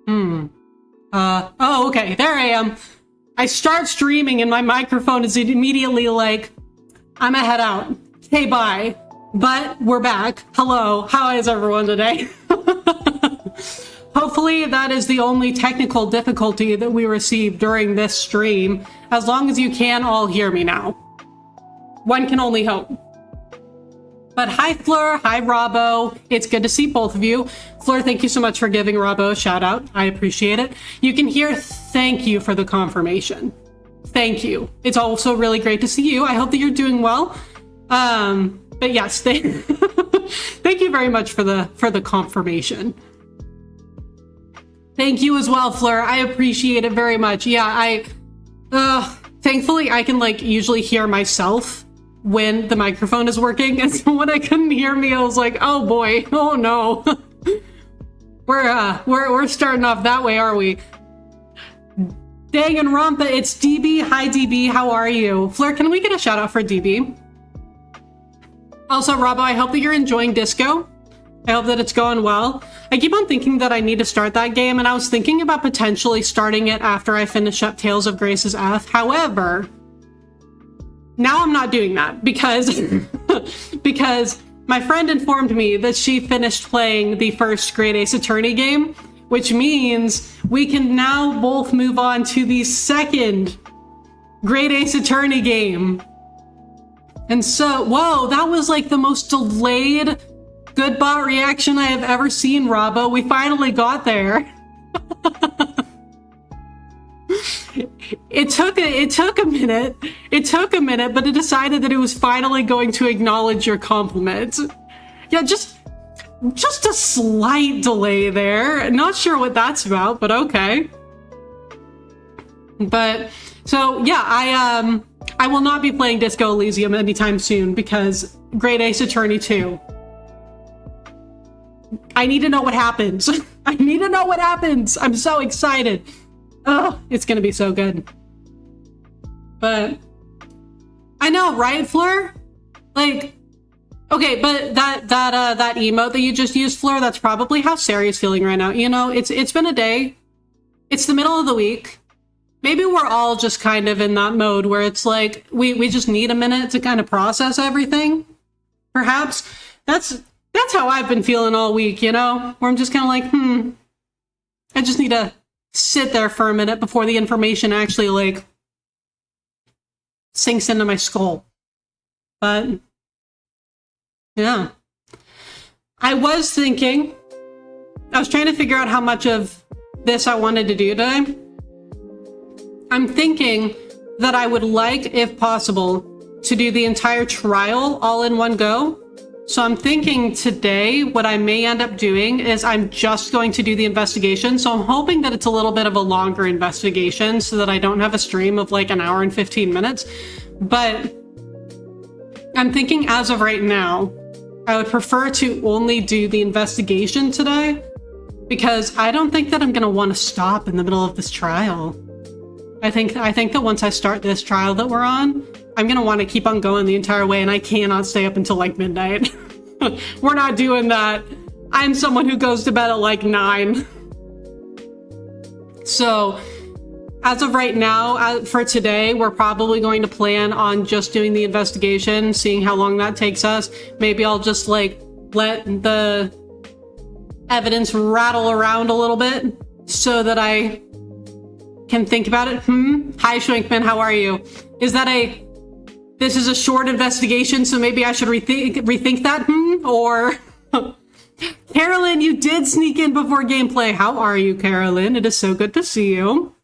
Oh, okay, there I am. I start streaming and my microphone is immediately like, I'm gonna head out. Hey, bye. But we're back. Hello, how is everyone today? Hopefully that is the only technical difficulty that we received during this stream, as long as you can all hear me now. One can only hope. But hi, Fleur. Hi, Robbo. It's good to see both of you. Fleur, thank you so much for giving Robbo a shout out. I appreciate it. You can hear thank you for the confirmation. Thank you. It's also really great to see you. I hope that you're doing well. But yes, thank you very much for the confirmation. Thank you as well, Fleur. I appreciate it very much. Yeah, thankfully I can like usually hear myself when the microphone is working, and so when I couldn't hear me, I was like, oh boy, oh no. We're starting off that way, are we? Danganronpa, it's DB. Hi DB, how are you? Fleur, can we get a shout out for DB? Also, Robbo, I hope that you're enjoying Disco. I hope that it's going well. I keep on thinking that I need to start that game, and I was thinking about potentially starting it after I finish up Tales of Grace's F. However, now I'm not doing that because because my friend informed me that she finished playing the first Great Ace Attorney game, which means we can now both move on to the second Great Ace Attorney game. And so, whoa, that was like the most delayed good bot reaction I have ever seen, Robbo. We finally got there. It took a minute. It took a minute, but it decided that it was finally going to acknowledge your compliment. Yeah, just a slight delay there. Not sure what that's about, but okay. But so yeah, I will not be playing Disco Elysium anytime soon because Great Ace Attorney 2. I need to know what happens. I need to know what happens. I'm so excited. Oh, it's gonna be so good. But I know, right, Fleur? Like, okay, but that emote that you just used, Fleur, that's probably how Sari's feeling right now. You know, it's been a day. It's the middle of the week. Maybe we're all just kind of in that mode where it's like we just need a minute to kind of process everything. Perhaps that's how I've been feeling all week, you know? Where I'm just kind of like, I just need to sit there for a minute before the information actually like sinks into my skull. But yeah, I was thinking, I was trying to figure out how much of this I wanted to do today. I'm thinking that I would like, if possible, to do the entire trial all in one go. So I'm thinking today what I may end up doing is I'm just going to do the investigation. So I'm hoping that it's a little bit of a longer investigation so that I don't have a stream of like an hour and 15 minutes. But I'm thinking as of right now, I would prefer to only do the investigation today because I don't think that I'm going to want to stop in the middle of this trial. I think that once I start this trial that we're on, I'm going to want to keep on going the entire way, and I cannot stay up until like midnight. We're not doing that. I'm someone who goes to bed at like 9. So as of right now, for today, we're probably going to plan on just doing the investigation, seeing how long that takes us. Maybe I'll just like let the evidence rattle around a little bit so that I can think about it. Hi, Schwenkman, how are you? Is that this is a short investigation, so maybe I should rethink that, Or, Carolyn, you did sneak in before gameplay. How are you, Carolyn? It is so good to see you.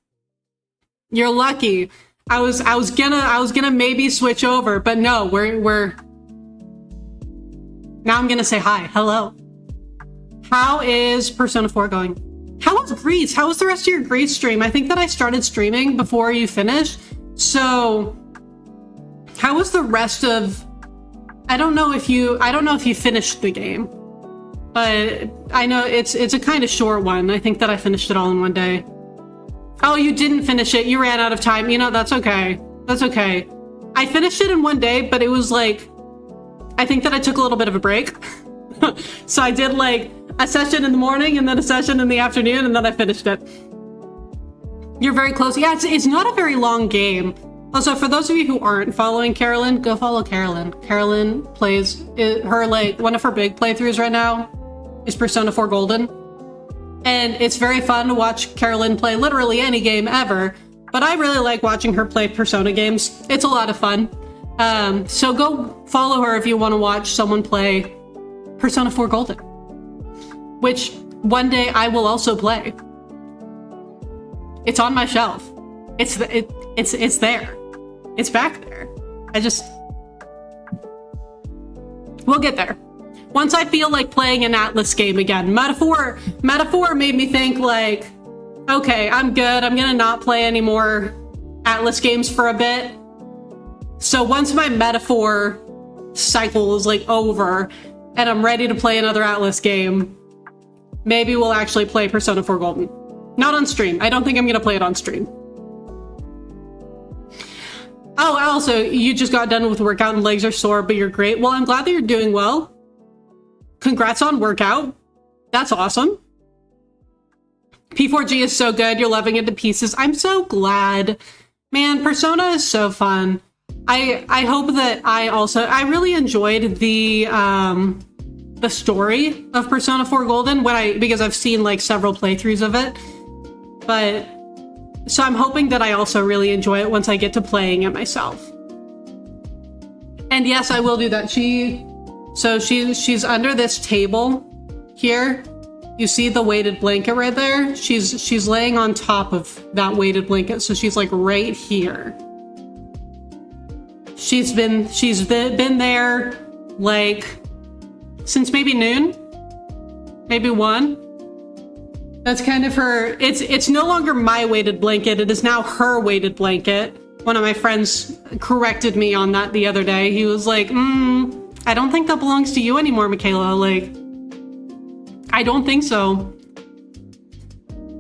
You're lucky. I was gonna maybe switch over, but no, we're now I'm gonna say hi. Hello. How is Persona 4 going? How was Greece? How was the rest of your Greece stream? I think that I started streaming before you finished. So how was the rest of, I don't know if you finished the game, but I know it's a kind of short one. I think that I finished it all in one day. Oh, you didn't finish it. You ran out of time. You know, that's okay. That's okay. I finished it in one day, but it was like, I think that I took a little bit of a break. So I did like a session in the morning and then a session in the afternoon, and then I finished it. You're very close. Yeah, it's not a very long game. Also, for those of you who aren't following Carolyn, go follow Carolyn. Carolyn plays her, like, one of her big playthroughs right now is Persona 4 Golden. And it's very fun to watch Carolyn play literally any game ever, but I really like watching her play Persona games. It's a lot of fun. So go follow her if you want to watch someone play Persona 4 Golden, which one day I will also play. It's on my shelf. It's there. It's back there. We'll get there. Once I feel like playing an Atlas game again. Metaphor made me think like, okay, I'm good. I'm gonna not play any more Atlas games for a bit. So once my Metaphor cycle is like over and I'm ready to play another Atlas game, maybe we'll actually play Persona 4 Golden. Not on stream. I don't think I'm gonna play it on stream. Oh, also, you just got done with workout and legs are sore, but you're great. Well, I'm glad that you're doing well. Congrats on workout. That's awesome. P4G is so good. You're loving it to pieces. I'm so glad. Man, Persona is so fun. I hope that I really enjoyed the story of Persona 4 Golden because I've seen like several playthroughs of it. But so I'm hoping that I also really enjoy it once I get to playing it myself. And yes, I will do that. She's under this table here. You see the weighted blanket right there? She's laying on top of that weighted blanket, so she's like right here. She's been there like since maybe noon, maybe 1. That's kind of her. It's no longer my weighted blanket. It is now her weighted blanket. One of my friends corrected me on that the other day. He was like, I don't think that belongs to you anymore, Michaela. Like, I don't think so.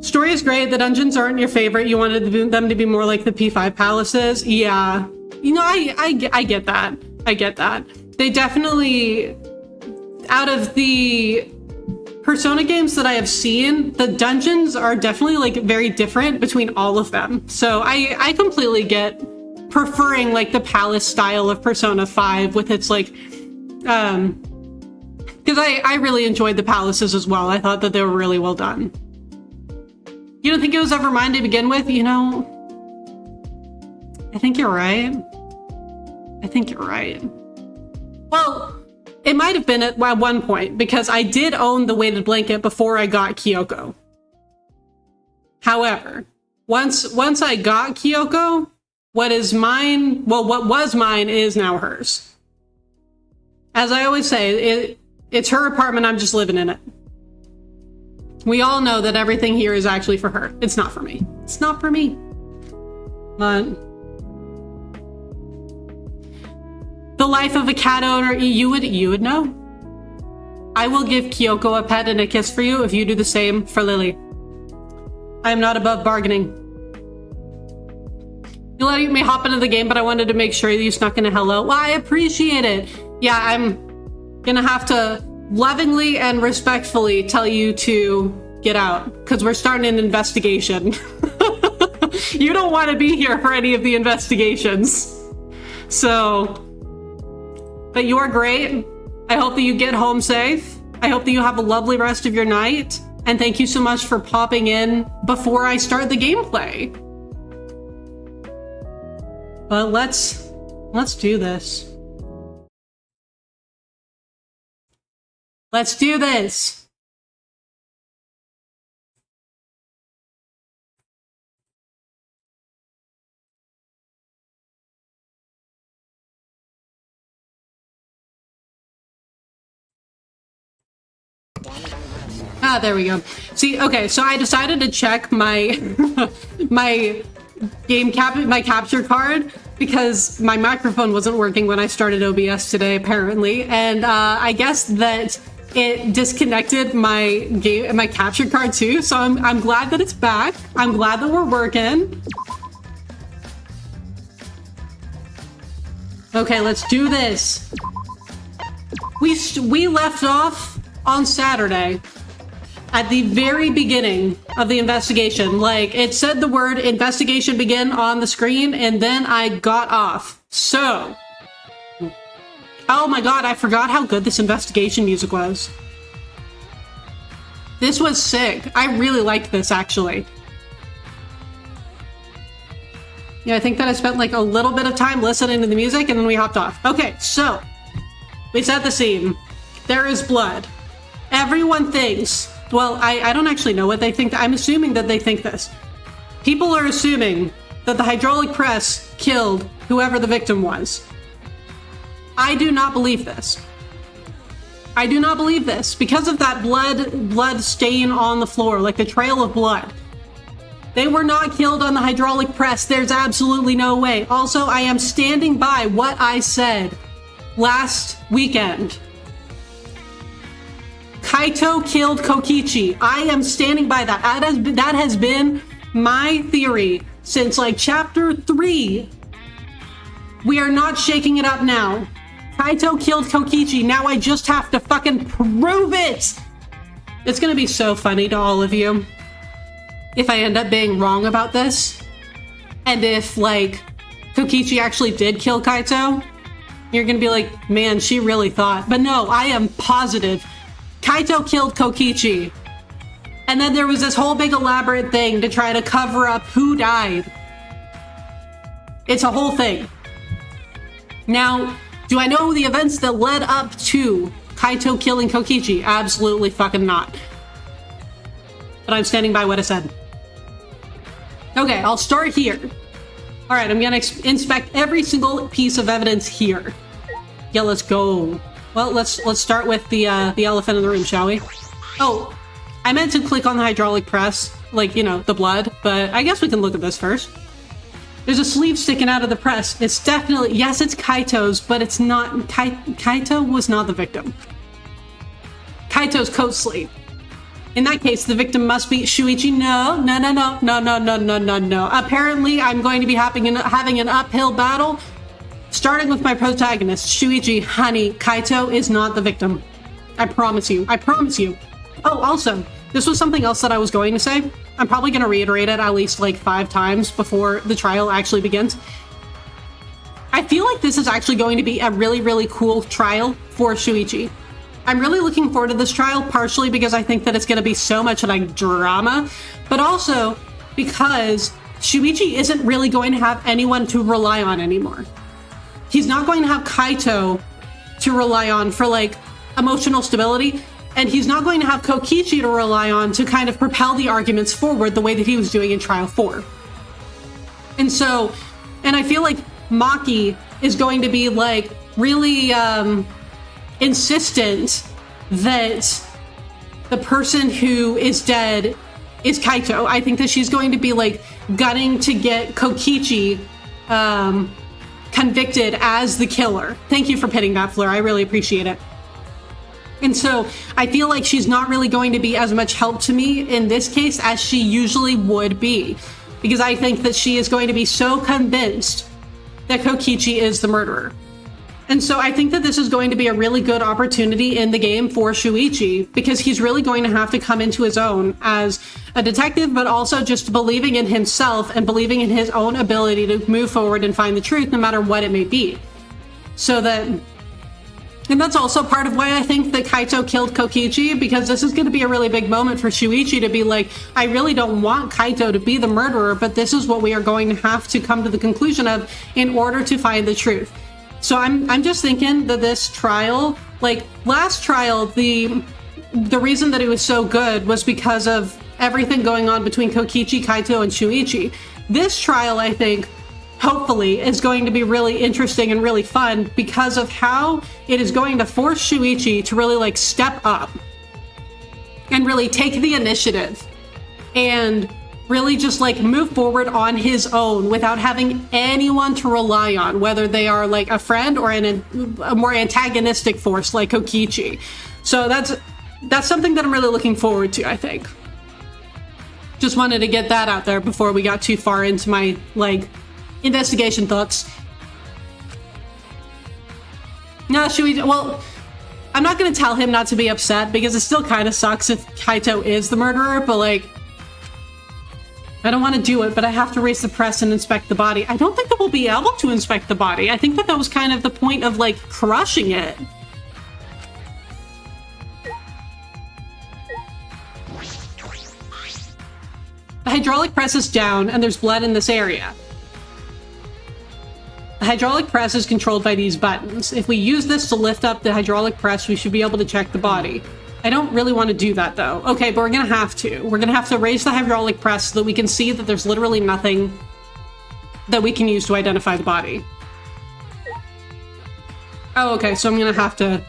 Story is great. The dungeons aren't your favorite. You wanted them to be more like the P5 palaces. Yeah. You know, I get that. I get that. They definitely, out of the Persona games that I have seen, the dungeons are definitely like very different between all of them. So I completely get preferring like the palace style of Persona 5 with its like, because I really enjoyed the palaces as well. I thought that they were really well done. You don't think it was ever mine to begin with? You know, I think you're right. I think you're right. Well, it might have been at one point, because I did own the weighted blanket before I got Kyoko. However, once I got Kyoko, what was mine is now hers. As I always say, it's her apartment, I'm just living in it. We all know that everything here is actually for her. It's not for me. It's not for me. But the life of a cat owner, you would know. I will give Kyoko a pet and a kiss for you if you do the same for Lily. I am not above bargaining. You let me hop into the game, but I wanted to make sure that you snuck in a hello. Well, I appreciate it. Yeah, I'm gonna have to lovingly and respectfully tell you to get out, because we're starting an investigation. You don't want to be here for any of the investigations. So, but you are great. I hope that you get home safe. I hope that you have a lovely rest of your night. And thank you so much for popping in before I start the gameplay. But let's do this. Let's do this. Ah, there we go. See, okay, so I decided to check my my capture card because my microphone wasn't working when I started OBS today, apparently, and I guess that it disconnected my capture card too. So I'm glad that it's back. I'm glad that we're working. Okay, let's do this. We left off on Saturday. at the very beginning of the investigation. Like, it said the word investigation begin on the screen, and then I got off. So, oh my god, I forgot how good this investigation music was. This was sick. I really liked this, actually. Yeah, I think that I spent like a little bit of time listening to the music, and then we hopped off. Okay, so, we set the scene. There is blood. Everyone thinks, well, I don't actually know what they think. I'm assuming that they think this. People are assuming that the hydraulic press killed whoever the victim was. I do not believe this. I do not believe this because of that blood stain on the floor, like the trail of blood. They were not killed on the hydraulic press. There's absolutely no way. Also, I am standing by what I said last weekend. Kaito killed Kokichi. I am standing by that. That has been my theory since like chapter 3. We are not shaking it up now. Kaito killed Kokichi. Now I just have to fucking prove it. It's gonna be so funny to all of you if I end up being wrong about this. And if like Kokichi actually did kill Kaito, you're gonna be like, man, she really thought. But no, I am positive Kaito killed Kokichi. And then there was this whole big elaborate thing to try to cover up who died. It's a whole thing. Now, do I know the events that led up to Kaito killing Kokichi? Absolutely fucking not. But I'm standing by what I said. Okay, I'll start here. All right, I'm gonna inspect every single piece of evidence here. Yeah, let's go. Well, let's start with the elephant in the room, shall we? Oh, I meant to click on the hydraulic press, like, you know, the blood, but I guess we can look at this first. There's a sleeve sticking out of the press. It's definitely, yes, it's Kaito's, but it's not, Kaito was not the victim. Kaito's coat sleeve. In that case, the victim must be Shuichi. No. Apparently, I'm going to be having an uphill battle. Starting with my protagonist, Shuichi, honey, Kaito is not the victim. I promise you. I promise you. Oh, also, this was something else that I was going to say. I'm probably going to reiterate it at least like 5 times before the trial actually begins. I feel like this is actually going to be a really, really cool trial for Shuichi. I'm really looking forward to this trial, partially because I think that it's going to be so much like drama, but also because Shuichi isn't really going to have anyone to rely on anymore. He's not going to have Kaito to rely on for like emotional stability, and he's not going to have Kokichi to rely on to kind of propel the arguments forward the way that he was doing in Trial 4. And so, and I feel like Maki is going to be like really insistent that the person who is dead is Kaito. I think that she's going to be like gunning to get Kokichi convicted as the killer. Thank you for pitting that, Fleur. I really appreciate it. And so I feel like she's not really going to be as much help to me in this case as she usually would be, because I think that she is going to be so convinced that Kokichi is the murderer. And so I think that this is going to be a really good opportunity in the game for Shuichi, because he's really going to have to come into his own as a detective, but also just believing in himself and believing in his own ability to move forward and find the truth no matter what it may be. So that, and that's also part of why I think that Kaito killed Kokichi, because this is going to be a really big moment for Shuichi to be like, I really don't want Kaito to be the murderer, but this is what we are going to have to come to the conclusion of in order to find the truth. So I'm just thinking that this trial, like last trial, the reason that it was so good was because of everything going on between Kokichi, Kaito, and Shuichi. This trial, I think, hopefully, is going to be really interesting and really fun because of how it is going to force Shuichi to really like step up and really take the initiative and really just like move forward on his own without having anyone to rely on, whether they are like a friend or a more antagonistic force like Kokichi. So that's something that I'm really looking forward to, I think. Just wanted to get that out there before we got too far into my like investigation thoughts. No, Shuichi, well, I'm not gonna tell him not to be upset because it still kind of sucks if Kaito is the murderer, but like, I don't want to do it, but I have to raise the press and inspect the body. I don't think that we'll be able to inspect the body. I think that that was kind of the point of like crushing it. The hydraulic press is down and there's blood in this area. The hydraulic press is controlled by these buttons. If we use this to lift up the hydraulic press, we should be able to check the body. I don't really want to do that though. Okay, but we're gonna have to. We're gonna have to raise the hydraulic press so that we can see that there's literally nothing that we can use to identify the body. Oh, okay, so I'm gonna have to...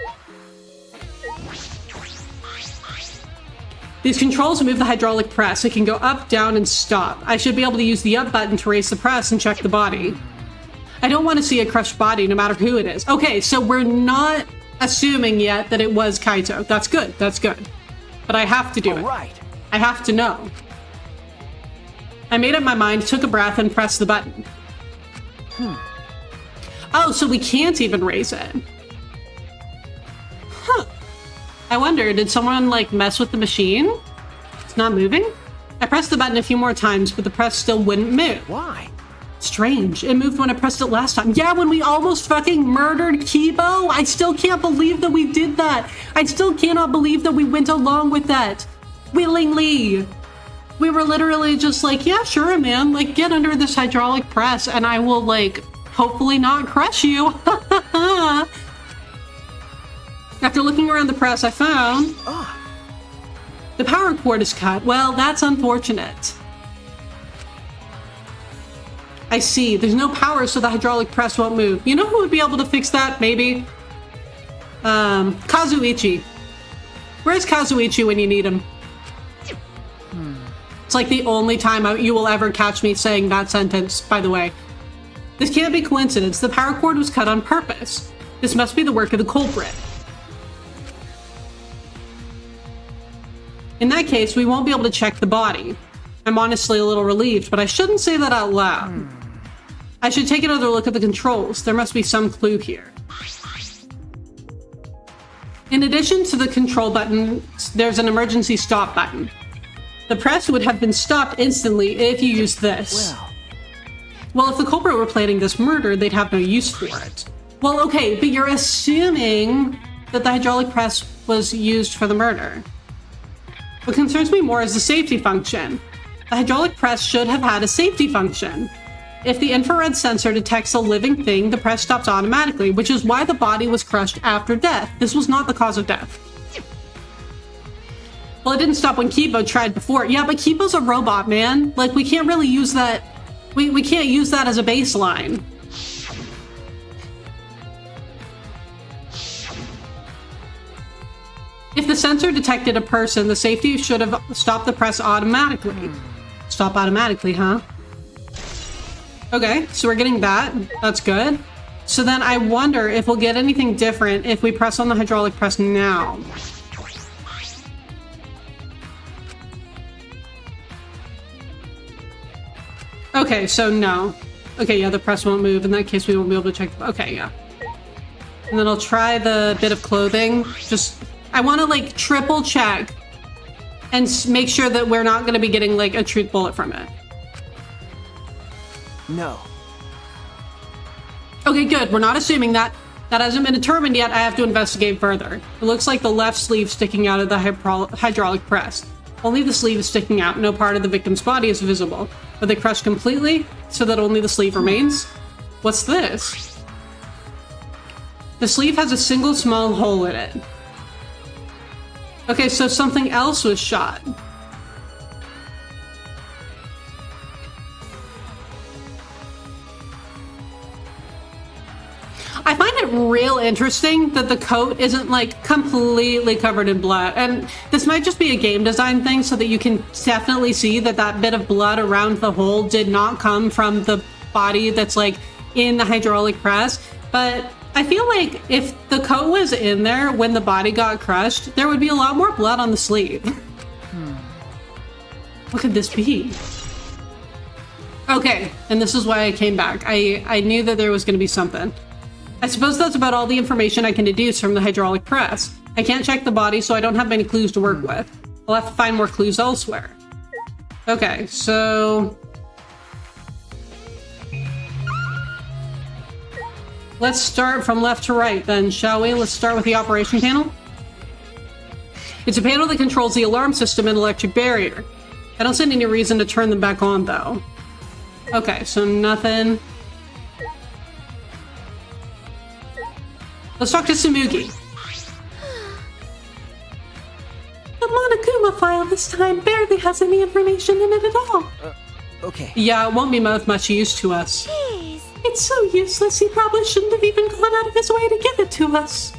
These controls move the hydraulic press. It can go up, down, and stop. I should be able to use the up button to raise the press and check the body. I don't want to see a crushed body no matter who it is. Okay, so we're not assuming yet that it was Kaito. That's good, that's good. But I have to do it. Right. I have to know. I made up my mind, took a breath, and pressed the button. Oh, so we can't even raise it. Huh. I wonder, did someone like mess with the machine? It's not moving? I pressed the button a few more times, but the press still wouldn't move. Why? Strange. It moved when I pressed it last time. Yeah, when we almost fucking murdered Kibo. I still can't believe that we did that. I still cannot believe that we went along with that. Willingly. We were literally just like, yeah, sure, man. Like, get under this hydraulic press and I will, like, hopefully not crush you. After looking around the press, I found... the power cord is cut. Well, that's unfortunate. I see. There's no power, so the hydraulic press won't move. You know who would be able to fix that, maybe? Kazuichi. Where's Kazuichi when you need him? It's like the only time you will ever catch me saying that sentence, by the way. This can't be coincidence. The power cord was cut on purpose. This must be the work of the culprit. In that case, we won't be able to check the body. I'm honestly a little relieved, but I shouldn't say that out loud. I should take another look at the controls. There must be some clue here. In addition to the control button, there's an emergency stop button. The press would have been stopped instantly if you used this. Well, if the culprit were planning this murder, they'd have no use for it. Well, okay, but you're assuming that the hydraulic press was used for the murder. What concerns me more is the safety function. The hydraulic press should have had a safety function. If the infrared sensor detects a living thing, the press stops automatically, which is why the body was crushed after death. This was not the cause of death. Well, it didn't stop when Kibo tried before. Yeah, but Kibo's a robot, man. Like, we can't really use that. We can't use that as a baseline. If the sensor detected a person, the safety should have stopped the press automatically. Stop automatically, huh? Okay, so we're getting that. That's good. So then I wonder if we'll get anything different if we press on the hydraulic press now. Okay, so no. Okay, yeah, the press won't move. In that case, we won't be able to check. Okay, yeah. And then I'll try the bit of clothing. Just... I want to, like, triple check and make sure that we're not going to be getting, like, a truth bullet from it. No. Okay, good. We're not assuming that. That hasn't been determined yet. I have to investigate further. It looks like the left sleeve sticking out of the hydraulic press. Only the sleeve is sticking out. No part of the victim's body is visible. Are they crushed completely so that only the sleeve remains? What's this? The sleeve has a single small hole in it. Okay, so something else was shot. I find it real interesting that the coat isn't like completely covered in blood. And this might just be a game design thing so that you can definitely see that that bit of blood around the hole did not come from the body that's like in the hydraulic press. But I feel like if the coat was in there when the body got crushed, there would be a lot more blood on the sleeve. What could this be? Okay, and this is why I came back. I knew that there was going to be something. I suppose that's about all the information I can deduce from the hydraulic press. I can't check the body, so I don't have many clues to work with. I'll have to find more clues elsewhere. Okay, so... let's start from left to right then, shall we? Let's start with the operation panel. It's a panel that controls the alarm system and electric barrier. I don't see any reason to turn them back on, though. Okay, so nothing. Let's talk to Tsumugi. The Monokuma file this time barely has any information in it at all. Okay. Yeah, it won't be much use to us. Jeez. It's so useless, he probably shouldn't have even gone out of his way to give it to us.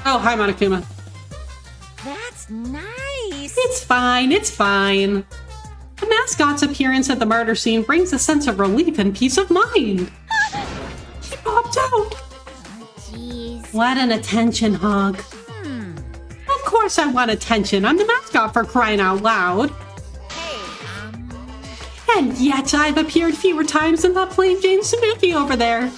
Oh, hi, Monokuma. That's nice. It's fine, it's fine. The mascot's appearance at the murder scene brings a sense of relief and peace of mind. He popped out. Jeez. What an attention hog. Of course I want attention. I'm the mascot, for crying out loud. Hey, And yet I've appeared fewer times than that plain Jane Tsumugi over there.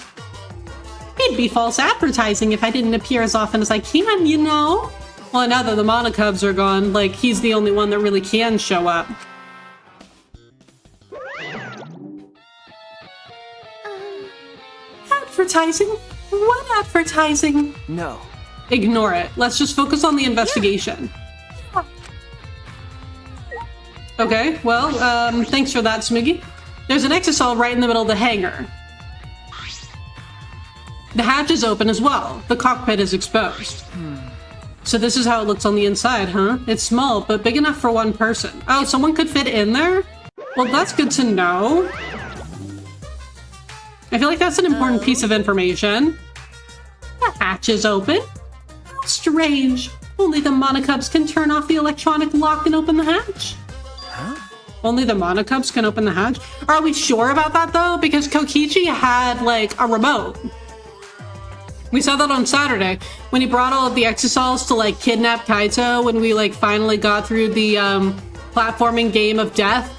It'd be false advertising if I didn't appear as often as I can, you know? Well, now that the Monokubs are gone, like, he's the only one that really can show up. Advertising? What advertising? No. Ignore it. Let's just focus on the investigation. Okay, well, thanks for that, Tsumugi. There's an exisal right in the middle of the hangar. The hatch is open as well. The cockpit is exposed. So this is how it looks on the inside, huh? It's small, but big enough for one person. Oh, someone could fit in there? Well, that's good to know. I feel like that's an important piece of information. The hatch is open. How strange. Only the Monokubs can turn off the electronic lock and open the hatch. Huh? Only the Monokubs can open the hatch? Are we sure about that, though? Because Kokichi had, like, a remote. We saw that on Saturday when he brought all of the exisals to, like, kidnap Kaito when we, like, finally got through the platforming game of death.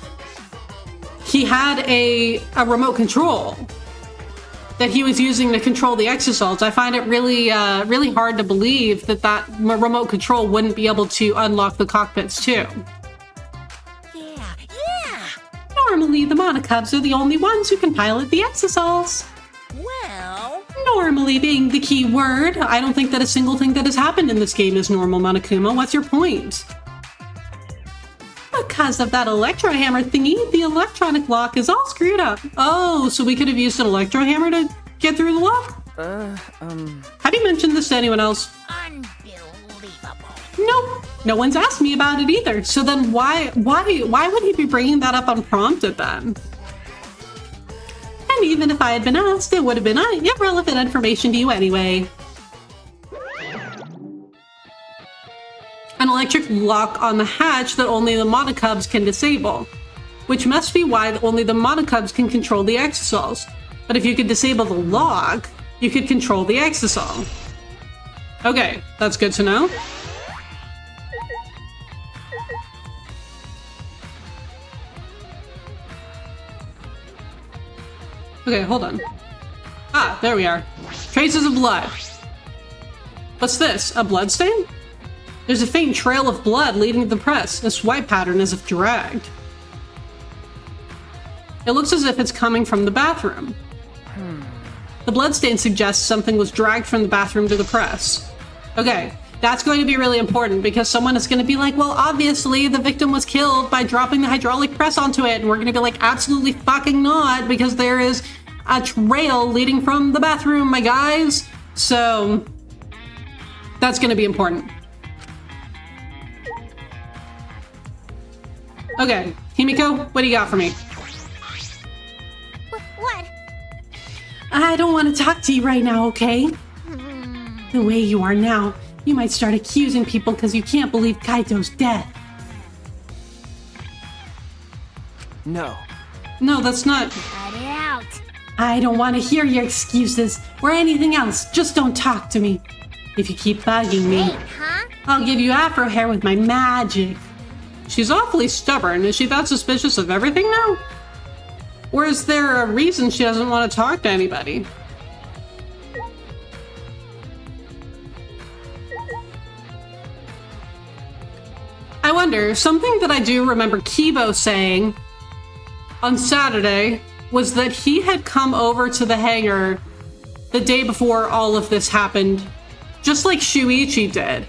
He had a remote control that he was using to control the exisals. I find it really, really hard to believe that that remote control wouldn't be able to unlock the cockpits too. yeah. Normally, the Monokubs are the only ones who can pilot the exisals. Well, Normally being the key word. I don't think that a single thing that has happened in this game is normal, Monokuma. What's your point? Because of that electro hammer thingy, the electronic lock is all screwed up. Oh, so we could have used an electro hammer to get through the lock? Have you mentioned this to anyone else? unbelievable. Nope. No one's asked me about it either. So then why would he be bringing that up unprompted then? And even if I had been asked, it would have been irrelevant information to you anyway. An electric lock on the hatch that only the Monokubs can disable, which must be why only the Monokubs can control the exisals. But if you could disable the lock, you could control the exisal. Okay, that's good to know. Okay, hold on. Ah, there we are. Traces of blood. What's this? A blood stain? There's a faint trail of blood leading to the press, a swipe pattern as if dragged. It looks as if it's coming from the bathroom. The bloodstain suggests something was dragged from the bathroom to the press. Okay, that's going to be really important because someone is going to be like, well, obviously the victim was killed by dropping the hydraulic press onto it. And we're going to be like, absolutely fucking not, because there is a trail leading from the bathroom, my guys. So that's going to be important. Okay, Himiko, what do you got for me? What? I don't want to talk to you right now, okay? The way you are now, you might start accusing people because you can't believe Kaito's death. No. No, that's not... Cut it out. I don't want to hear your excuses or anything else. Just don't talk to me. If you keep bugging me, Wait, huh? I'll give you afro hair with my magic. She's awfully stubborn. Is she that suspicious of everything now? Or is there a reason she doesn't want to talk to anybody? I wonder, something that I do remember Kibo saying on Saturday was that he had come over to the hangar the day before all of this happened, just like Shuichi did.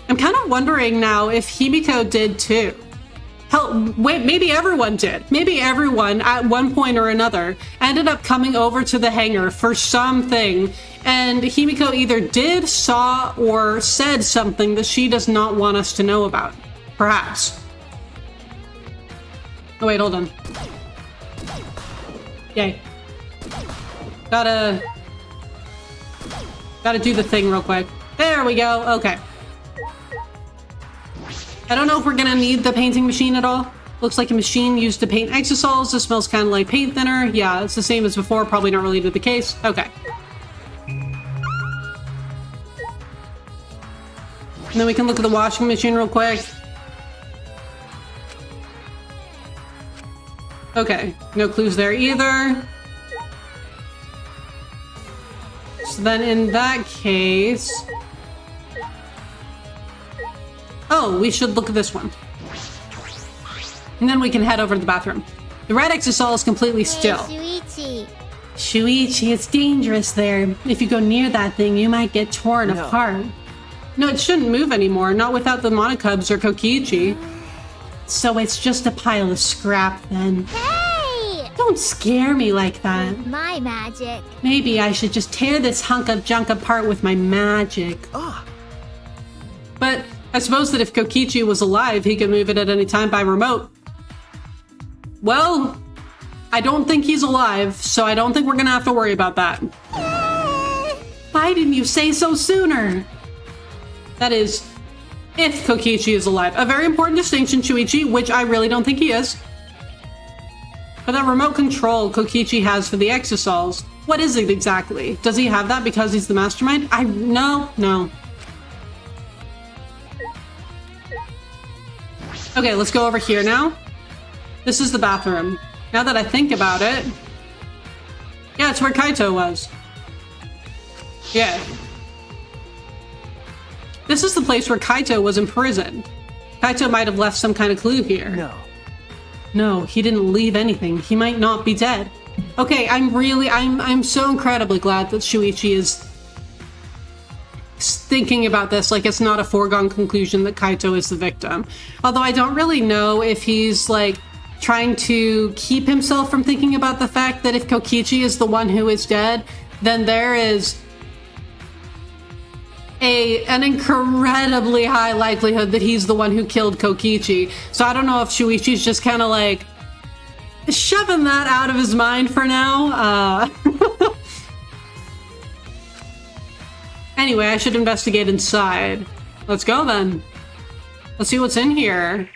I'm kind of wondering now if Himiko did too. Hell, wait, maybe everyone did. Maybe everyone at one point or another ended up coming over to the hangar for something, and Himiko either did, saw, or said something that she does not want us to know about. Perhaps. Oh wait, hold on. Yay. Gotta do the thing real quick. There we go, okay. I don't know if we're gonna need the painting machine at all. Looks like a machine used to paint exosols. This smells kind of like paint thinner. Yeah, it's the same as before, probably not related to the case. Okay. And then we can look at the washing machine real quick. Okay, no clues there either. So then in that case... Oh, we should look at this one. And then we can head over to the bathroom. The red exosol is completely still. Shuichi. Shuichi, it's dangerous there. If you go near that thing, you might get torn apart. No, it shouldn't move anymore, not without the Monokubs or Kokichi. So it's just a pile of scrap then. Hey! Don't scare me like that. My magic. Maybe I should just tear this hunk of junk apart with my magic. Ah, But I suppose that if Kokichi was alive, he could move it at any time by remote. Well, I don't think he's alive, so I don't think we're gonna have to worry about that. Why didn't you say so sooner? That is, if Kokichi is alive. A very important distinction, Shuichi, which I really don't think he is. But that remote control Kokichi has for the exosols, what is it exactly? Does he have that because he's the mastermind? No. Okay, let's go over here now. This is the bathroom. Now that I think about it... Yeah, it's where Kaito was. Yeah. This is the place where Kaito was imprisoned. Kaito might have left some kind of clue here. No, he didn't leave anything. He might not be dead. Okay, I'm so incredibly glad that Shuichi is thinking about this like it's not a foregone conclusion that Kaito is the victim. Although I don't really know if he's like trying to keep himself from thinking about the fact that if Kokichi is the one who is dead, then there is an incredibly high likelihood that he's the one who killed Kokichi. So I don't know if Shuichi's just kind of like shoving that out of his mind for now. Anyway, I should investigate inside. Let's go then. Let's see what's in here.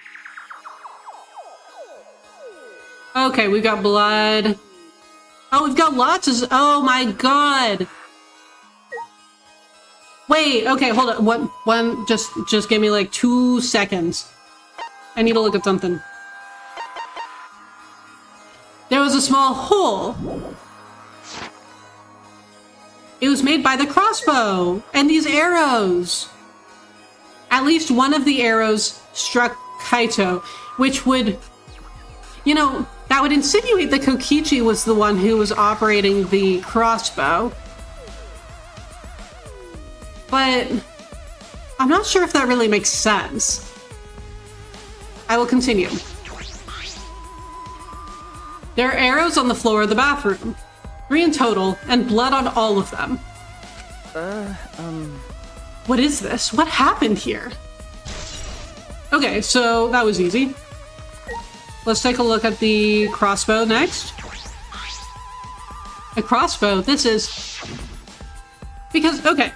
Okay, we've got blood. Oh, we've got lots of... Oh my god! Wait, okay, hold on. Just give me like 2 seconds. I need to look at something. There was a small hole. It was made by the crossbow and these arrows. At least one of the arrows struck Kaito, which would, you know, that would insinuate that Kokichi was the one who was operating the crossbow. But I'm not sure if that really makes sense. I will continue. There are arrows on the floor of the bathroom. 3 in total, and blood on all of them. What is this? What happened here? Okay, so that was easy. Let's take a look at the crossbow next. A crossbow, this is... Because, okay.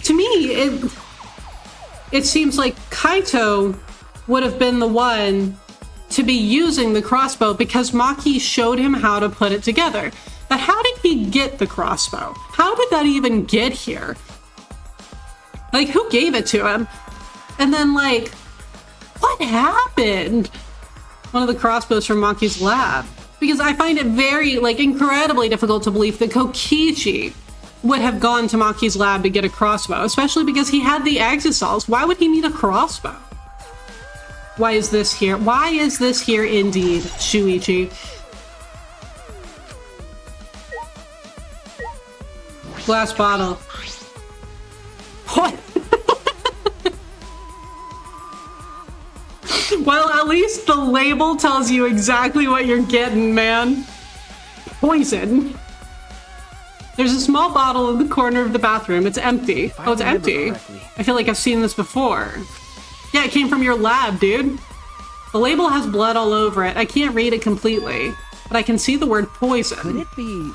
To me, it seems like Kaito would have been the one to be using the crossbow because Maki showed him how to put it together. But how did he get the crossbow? How did that even get here? Like, who gave it to him? And then, like, what happened? One of the crossbows from Maki's lab. Because I find it very, like, incredibly difficult to believe that Kokichi would have gone to Maki's lab to get a crossbow, especially because he had the exosols. Why would he need a crossbow? Why is this here? Why is this here indeed, Shuichi? Glass bottle. What? Well, at least the label tells you exactly what you're getting, man. Poison. There's a small bottle in the corner of the bathroom. It's empty. Oh, it's empty. I feel like I've seen this before. Yeah, it came from your lab, dude. The label has blood all over it. I can't read it completely, but I can see the word poison. Could it be?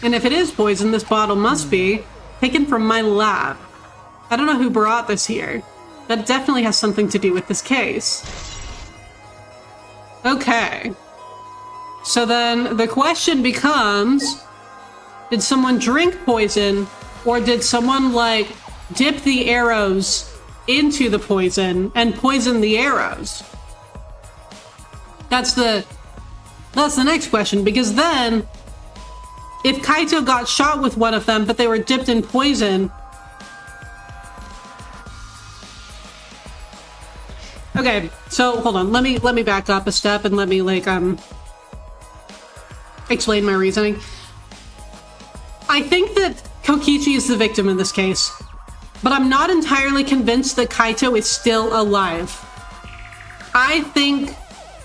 And if it is poison, this bottle must be taken from my lab. I don't know who brought this here. That definitely has something to do with this case. Okay. So then the question becomes, did someone drink poison, or did someone, like, dip the arrows into the poison and poison the arrows? That's the next question, because then if Kaito got shot with one of them, but they were dipped in poison. Okay, so hold on. Let me back up a step and let me, like, explain my reasoning. I think that Kokichi is the victim in this case, but I'm not entirely convinced that Kaito is still alive. I think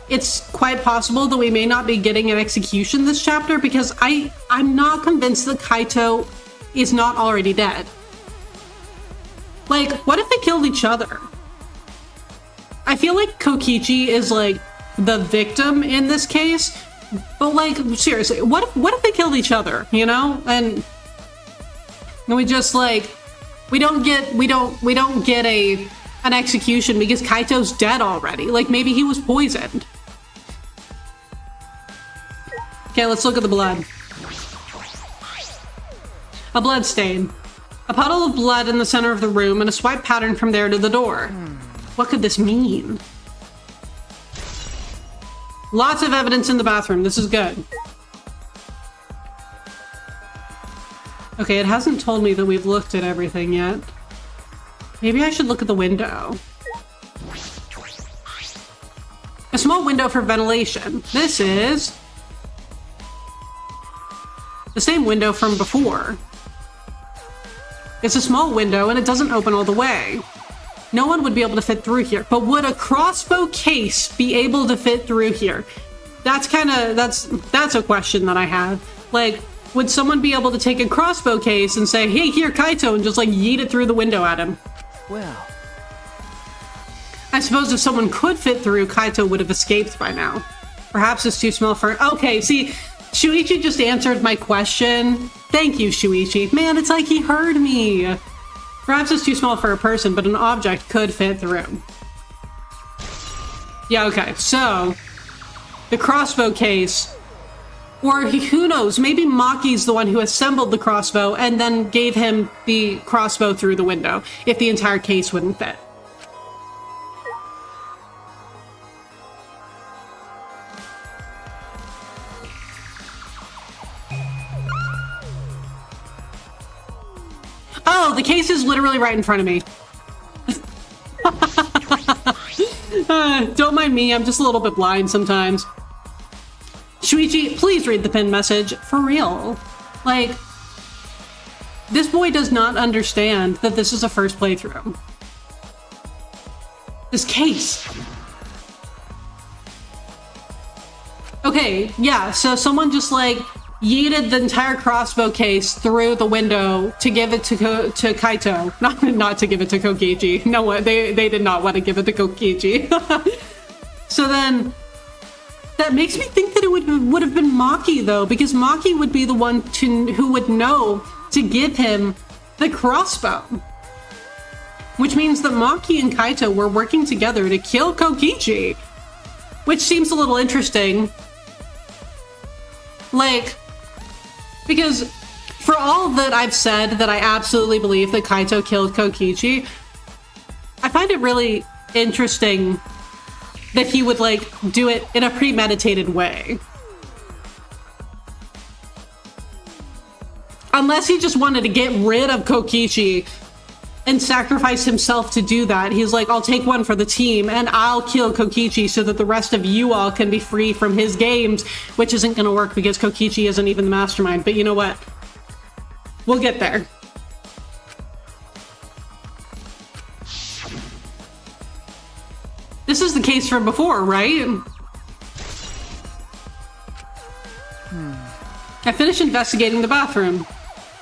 it's quite possible that we may not be getting an execution this chapter, because I'm not convinced that Kaito is not already dead. Like, what if they killed each other? I feel like Kokichi is, like, the victim in this case, but, like, seriously, what if they killed each other, you know? And we just, like, we don't get an execution because Kaito's dead already. Like, maybe he was poisoned. Okay, let's look at the blood. A blood stain. A puddle of blood in the center of the room and a swipe pattern from there to the door. What could this mean? Lots of evidence in the bathroom. This is good. Okay, it hasn't told me that we've looked at everything yet. Maybe I should look at the window. A small window for ventilation. This is the same window from before. It's a small window and it doesn't open all the way. No one would be able to fit through here, but would a crossbow case be able to fit through here? That's a question that I have. Like, would someone be able to take a crossbow case and say, hey, here, Kaito, and just, like, yeet it through the window at him? Well, I suppose if someone could fit through, Kaito would have escaped by now. Perhaps it's too small for... Okay, see, Shuichi just answered my question. Thank you, Shuichi. Man, it's like he heard me. Perhaps it's too small for a person, but an object could fit through. Yeah, okay, so the crossbow case, or who knows, maybe Maki's the one who assembled the crossbow and then gave him the crossbow through the window, if the entire case wouldn't fit. Oh, the case is literally right in front of me. Don't mind me, I'm just a little bit blind sometimes. Shuichi, please read the pinned message. For real. Like, this boy does not understand that this is a first playthrough. This case. Okay, yeah, so someone just, like, yeeted the entire crossbow case through the window to give it to Kaito. Not to give it to Kokichi. No, they did not want to give it to Kokichi. So then, that makes me think that it would have been Maki, though, because Maki would be the one who would know to give him the crossbow. Which means that Maki and Kaito were working together to kill Kokichi. Which seems a little interesting. Like, because for all that I've said that I absolutely believe that Kaito killed Kokichi, I find it really interesting that he would, like, do it in a premeditated way. Unless he just wanted to get rid of Kokichi and sacrifice himself to do that. He's like, I'll take one for the team and I'll kill Kokichi so that the rest of you all can be free from his games, which isn't going to work because Kokichi isn't even the mastermind. But you know what? We'll get there. This is the case from before, right? I finished investigating the bathroom.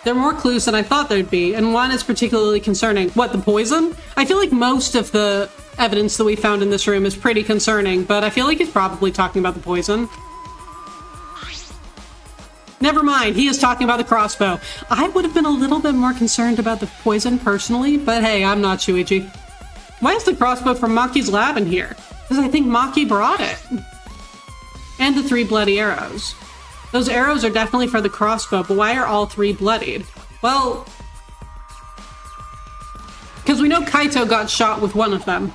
There are more clues than I thought there'd be, and one is particularly concerning. What, the poison? I feel like most of the evidence that we found in this room is pretty concerning, but I feel like he's probably talking about the poison. Never mind, he is talking about the crossbow. I would have been a little bit more concerned about the poison personally, but hey, I'm not Shuichi. Why is the crossbow from Maki's lab in here? Because I think Maki brought it. And the 3 bloody arrows. Those arrows are definitely for the crossbow, but why are all 3 bloodied? Well, because we know Kaito got shot with one of them.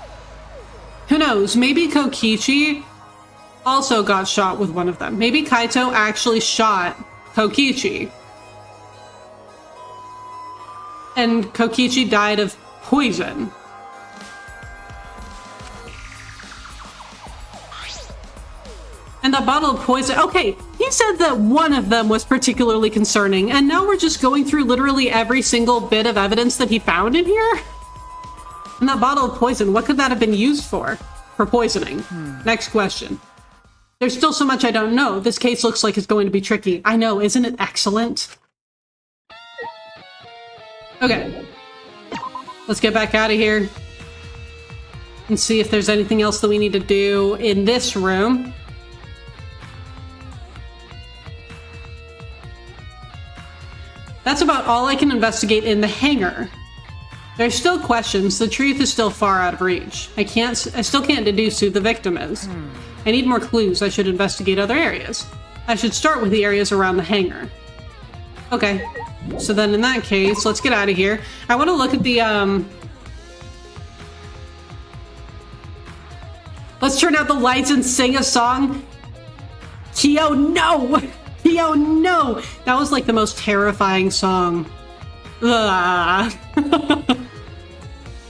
Who knows? Maybe Kokichi also got shot with one of them. Maybe Kaito actually shot Kokichi. And Kokichi died of poison. And that bottle of poison, okay, he said that one of them was particularly concerning, and now we're just going through literally every single bit of evidence that he found in here? And that bottle of poison, what could that have been used for? For poisoning. Next question. There's still so much I don't know. This case looks like it's going to be tricky. I know, isn't it excellent? Okay. Let's get back out of here and see if there's anything else that we need to do in this room. That's about all I can investigate in the hangar. There's still questions. The truth is still far out of reach. I still can't deduce who the victim is. I need more clues. I should investigate other areas. I should start with the areas around the hangar. Okay. So then in that case, let's get out of here. I want to look at the, let's turn out the lights and sing a song. Kyo, no! Kyo, no! That was like the most terrifying song. The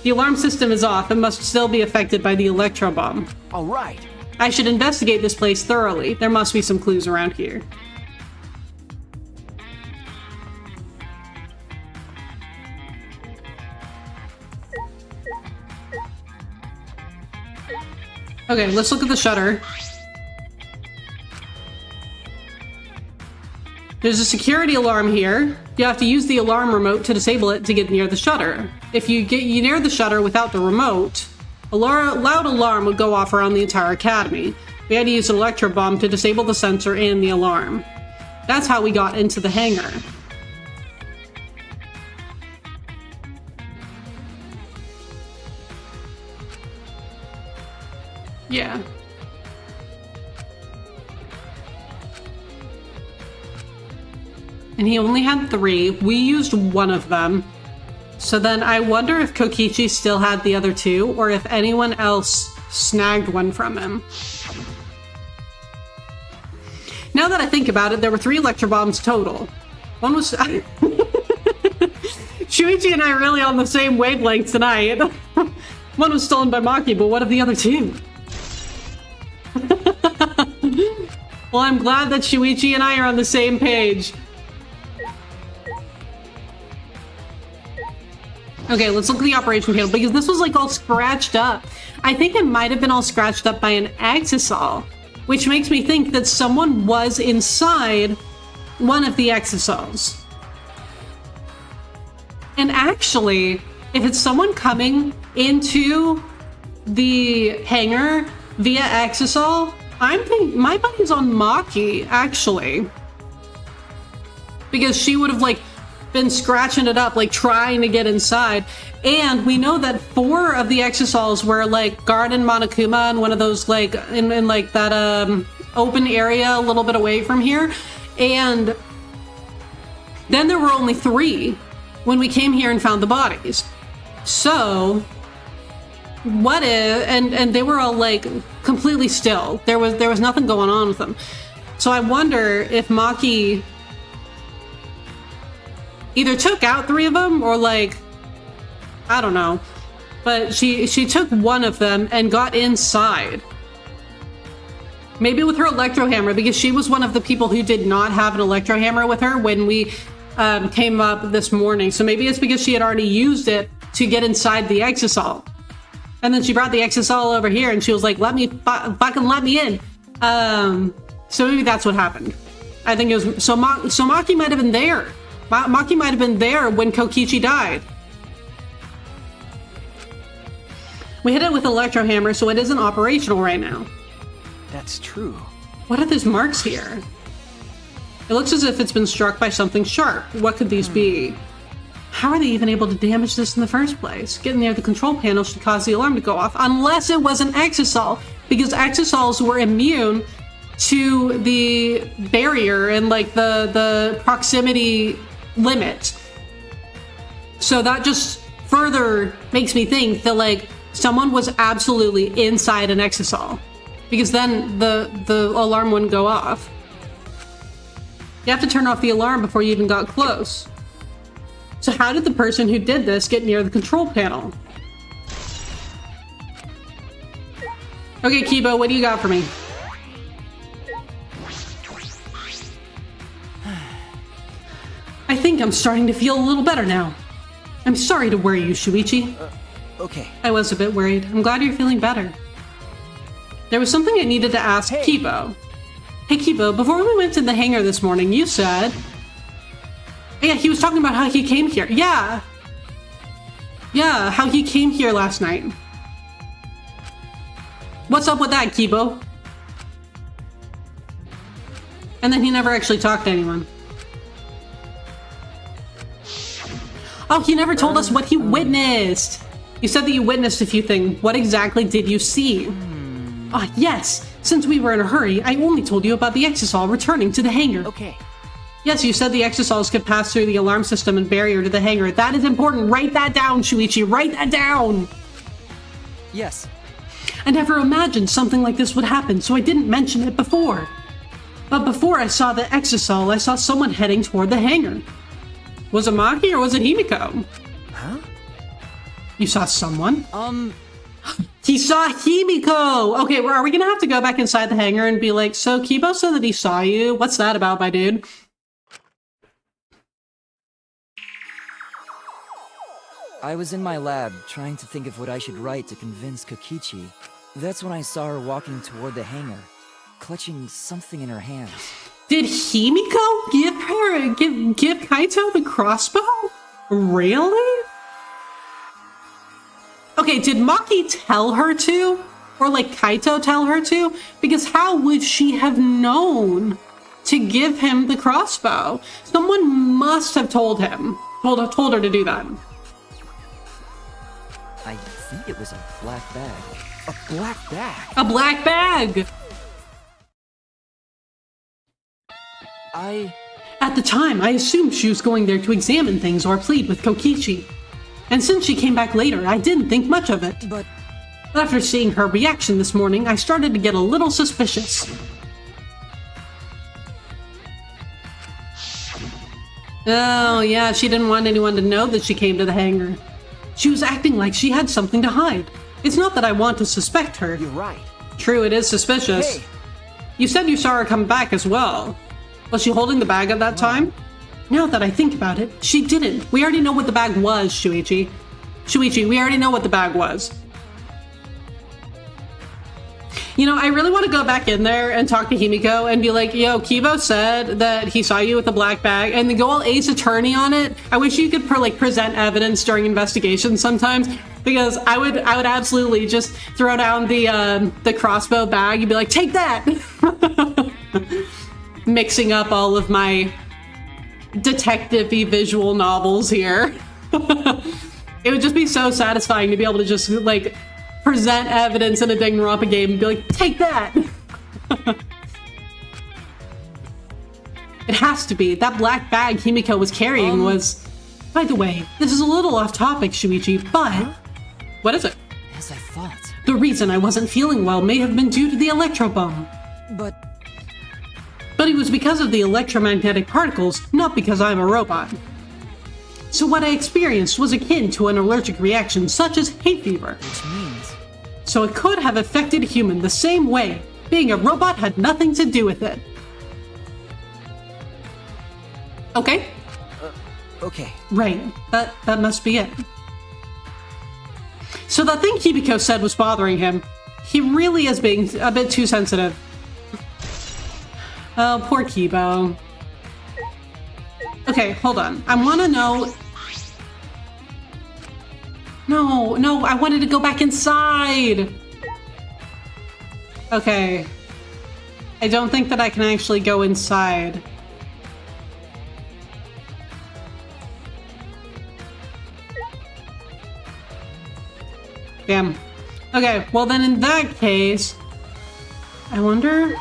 alarm system is off and must still be affected by the electro bomb. All right. I should investigate this place thoroughly. There must be some clues around here. Okay, let's look at the shutter. There's a security alarm here. You have to use the alarm remote to disable it to get near the shutter. If you get near the shutter without the remote, a loud alarm would go off around the entire academy. We had to use an electro bomb to disable the sensor and the alarm. That's how we got into the hangar. Yeah. And he only had 3. We used one of them. So then I wonder if Kokichi still had the other 2, or if anyone else snagged one from him. Now that I think about it, there were 3 electro bombs total. One was... Shuichi and I are really on the same wavelength tonight. One was stolen by Maki, but what of the other 2? Well, I'm glad that Shuichi and I are on the same page. Okay, let's look at the operation panel, because this was like all scratched up. I think it might have been all scratched up by an exisal, which makes me think that someone was inside one of the exisals. And actually, if it's someone coming into the hangar via exisal, I'm thinking my money's on Maki, actually. Because she would have like been scratching it up, like trying to get inside. And we know that 4 of the exisals were like Garden Monokuma and one of those like in like that open area a little bit away from here. And then there were only 3 when we came here and found the bodies. So what if, and they were all like completely still. There was nothing going on with them. So I wonder if Maki either took out 3 of them or like, I don't know. But she took one of them and got inside. Maybe with her electro hammer, because she was one of the people who did not have an electro hammer with her when we came up this morning. So maybe it's because she had already used it to get inside the Exisal. And then she brought the Exisal over here and she was like, fucking let me in. So maybe that's what happened. I think it was, so Maki might have been there. Maki might have been there when Kokichi died. We hit it with electro hammer, so it isn't operational right now. That's true. What are these marks here? It looks as if it's been struck by something sharp. What could these be? How are they even able to damage this in the first place? Getting near the control panel should cause the alarm to go off, unless it was an Exisal, because Exisals were immune to the barrier and like the proximity limit. So that just further makes me think that like someone was absolutely inside an Exisal, because then the alarm wouldn't go off. You have to turn off the alarm before you even got close. So how did the person who did this get near the control panel? Okay, Kibo, what do you got for me? I think I'm starting to feel a little better now. I'm sorry to worry you, Shuichi. Okay. I was a bit worried. I'm glad you're feeling better. There was something I needed to ask Kibo. Hey Kibo, before we went to the hangar this morning, you said... Yeah, he was talking about how he came here. Yeah, how he came here last night. What's up with that, Kibo? And then he never actually talked to anyone. Oh, he never told us what he witnessed. You said that you witnessed a few things. What exactly did you see? Ah, yes. Since we were in a hurry, I only told you about the Exisal returning to the hangar. Okay. Yes, you said the Exisals could pass through the alarm system and barrier to the hangar. That is important. Write that down, Shuichi. Write that down. Yes. I never imagined something like this would happen, so I didn't mention it before. But before I saw the Exisal, I saw someone heading toward the hangar. Was it Maki or was it Himiko? Huh? You saw someone? He saw Himiko! Okay, well, are we gonna have to go back inside the hangar and be like, so Kibo said that he saw you? What's that about, my dude? I was in my lab, trying to think of what I should write to convince Kokichi. That's when I saw her walking toward the hangar, clutching something in her hands. Did Himiko give Kaito the crossbow? Really? Okay, did Maki tell her to? Or like Kaito tell her to? Because how would she have known to give him the crossbow? Someone must have told her to do that. I think it was a black bag. A black bag? A black bag! At the time, I assumed she was going there to examine things or plead with Kokichi. And since she came back later, I didn't think much of it. But after seeing her reaction this morning, I started to get a little suspicious. Oh, yeah, she didn't want anyone to know that she came to the hangar. She was acting like she had something to hide. It's not that I want to suspect her. You're right. True, it is suspicious. Hey. You said you saw her come back as well. Was she holding the bag at that time? Now that I think about it, she didn't. We already know what the bag was, Shuichi. Shuichi, we already know what the bag was. You know, I really want to go back in there and talk to Himiko and be like, yo, Kibo said that he saw you with a black bag, and then go all Ace Attorney on it. I wish you could present evidence during investigations sometimes, because I would absolutely just throw down the crossbow bag and be like, take that! Mixing up all of my detective-y visual novels here. It would just be so satisfying to be able to just, like, present evidence in a Danganronpa game and be like, take that! It has to be. That black bag Himiko was carrying was... By the way, this is a little off topic, Shuichi, but... Huh? What is it? As I thought. The reason I wasn't feeling well may have been due to the electro bomb. But it was because of the electromagnetic particles, not because I'm a robot. So what I experienced was akin to an allergic reaction such as hay fever. Which means... So it could have affected a human the same way. Being a robot had nothing to do with it. Okay. Okay. Right. That must be it. So the thing Hibiko said was bothering him. He really is being a bit too sensitive. Oh, poor Kibo. Okay, hold on. I want to know... No, I wanted to go back inside. Okay. I don't think that I can actually go inside. Damn. Okay, well then in that case, I wonder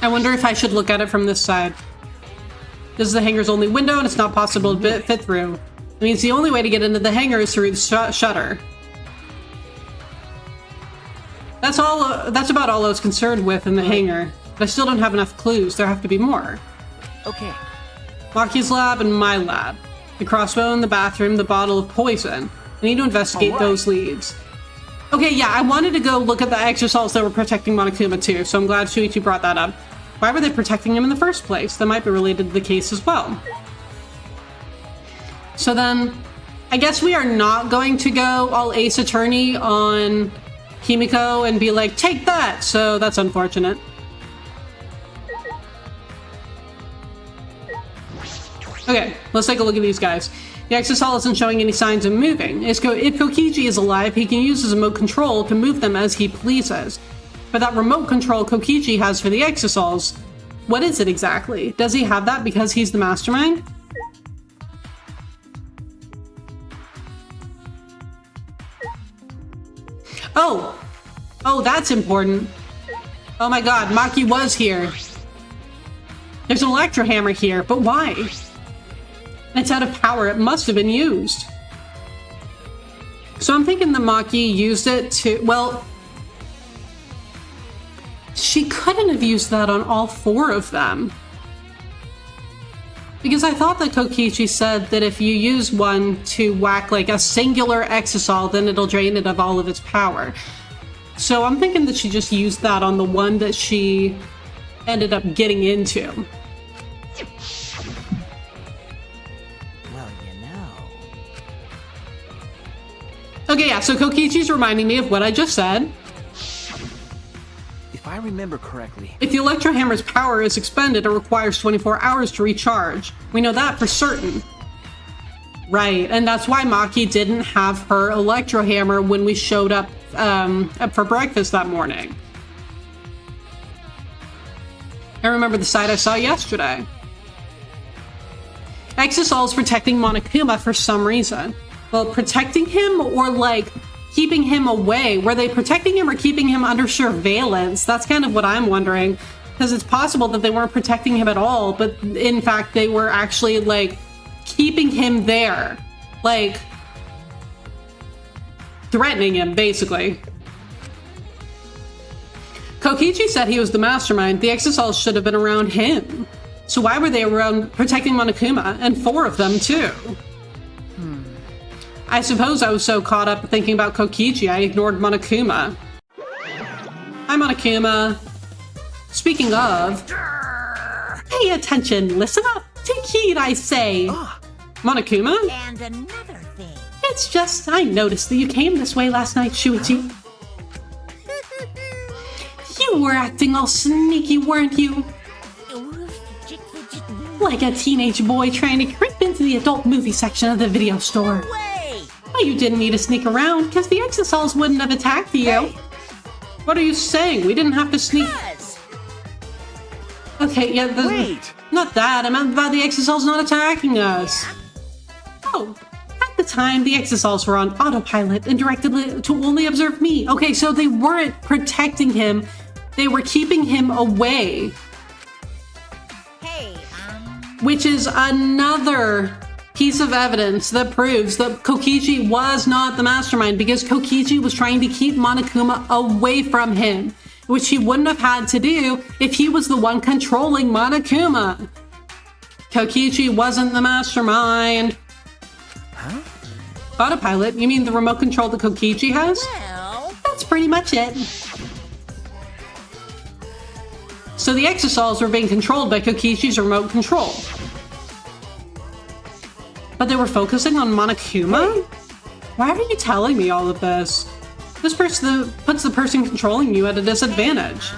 if I should look at it from this side. This is the hangar's only window and it's not possible to fit through. It means the only way to get into the hangar is through the shutter. That's about all I was concerned with in the hangar. But I still don't have enough clues. There have to be more. Okay. Maki's lab and my lab. The crossbow in the bathroom, the bottle of poison. I need to investigate those leads. Okay, yeah, I wanted to go look at the exosols that were protecting Monokuma too, so I'm glad Shuichi brought that up. Why were they protecting him in the first place? That might be related to the case as well. So then, I guess we are not going to go all Ace Attorney on Himiko and be like, take that! So that's unfortunate. Okay, let's take a look at these guys. The exosol isn't showing any signs of moving. If Kokichi is alive, he can use his remote control to move them as he pleases. But that remote control Kokichi has for the exosols, what is it exactly? Does he have that because he's the mastermind? Oh, that's important. Oh my god, Maki was here. There's an electro hammer here, but why? It's out of power, it must have been used. So I'm thinking that Maki used it to, well, she couldn't have used that on all four of them. Because I thought that Kokichi said that if you use one to whack like a singular exosol, then it'll drain it of all of its power. So I'm thinking that she just used that on the one that she ended up getting into. Well, you know... Okay, yeah, so Kokichi's reminding me of what I just said. If I remember correctly... If the electro hammer's power is expended, it requires 24 hours to recharge. We know that for certain. Right, and that's why Maki didn't have her electro hammer when we showed up for breakfast that morning. I remember the site I saw yesterday. Exosol's protecting Monokuma for some reason. Well, protecting him or like keeping him away? Were they protecting him or keeping him under surveillance? That's kind of what I'm wondering. Because it's possible that they weren't protecting him at all, but in fact they were actually like keeping him there. Like threatening him, basically. Kokichi said he was the mastermind. The exosols should have been around him. So why were they around protecting Monokuma? And four of them, too. I suppose I was so caught up thinking about Kokichi, I ignored Monokuma. Hi, Monokuma. Speaking of... Pay attention, listen up. Take heed, I say. Monokuma? And another thing. It's just, I noticed that you came this way last night, Shuichi. You were acting all sneaky, weren't you? Like a teenage boy trying to creep into the adult movie section of the video store. Way! Well, you didn't need to sneak around, because the exosols wouldn't have attacked you. Hey. What are you saying? We didn't have to sneak... Buzz! Okay, yeah, Wait! not that. I meant about the exosols not attacking us. Oh, at the time, the exosols were on autopilot and directed to only observe me. Okay, so they weren't protecting him. They were keeping him away. Hey, Which is another piece of evidence that proves that Kokichi was not the mastermind, because Kokichi was trying to keep Monokuma away from him, which he wouldn't have had to do if he was the one controlling Monokuma. Kokichi wasn't the mastermind. Huh? Autopilot? You mean the remote control that Kokichi has? Well, That's pretty much it. So the Exosols were being controlled by Kokichi's remote control. But they were focusing on Monokuma? Why are you telling me all of this? This person puts the person controlling you at a disadvantage.